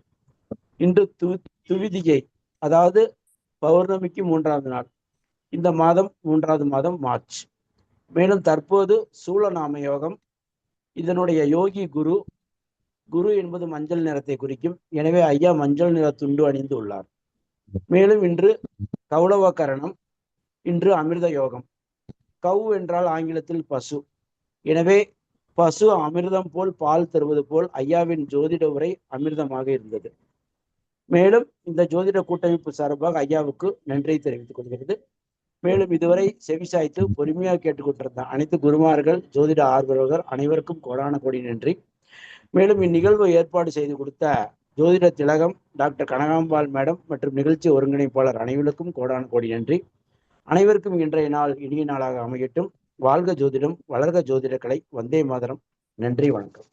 இன்று துவிதிகை, அதாவது பௌர்ணமிக்கு 3வது நாள். இந்த மாதம் 3வது மாதம் மார்ச். மேலும் தற்போது சூலநாம யோகம். இதனுடைய யோகி குரு. குரு என்பது மஞ்சள் நிறத்தை குறிக்கும். எனவே ஐயா மஞ்சள் நிற துண்டு அணிந்து உள்ளார். மேலும் இன்று கௌளவ கரணம். இன்று அமிர்த யோகம். கவ் என்றால் ஆங்கிலத்தில் பசு. எனவே பசு அமிர்தம் போல் பால் தருவது போல் ஐயாவின் ஜோதிட உரை அமிர்தமாக இருந்தது. மேலும் இந்த ஜோதிட கூட்டமைப்பு சார்பாக ஐயாவுக்கு நன்றியை தெரிவித்துக் கொள்கிறது. மேலும் இதுவரை செவிசாய்த்து பொறுமையாக கேட்டுக்கொண்டிருந்த அனைத்து குருமார்கள், ஜோதிட ஆர்வலர்கள் அனைவருக்கும் கோடான கோடி நன்றி. மேலும் இந்நிகழ்வை ஏற்பாடு செய்து கொடுத்த ஜோதிட திலகம் டாக்டர் கனகாம்பாள் மேடம் மற்றும் நிகழ்ச்சி ஒருங்கிணைப்பாளர் அனைவருக்கும் கோடான கோடி நன்றி. அனைவருக்கும் இன்றைய நாள் இனிய நாளாக அமையட்டும். வாழ்க ஜோதிடம், வளர்க ஜோதிட கலை. வந்தே மாதரம். நன்றி, வணக்கம்.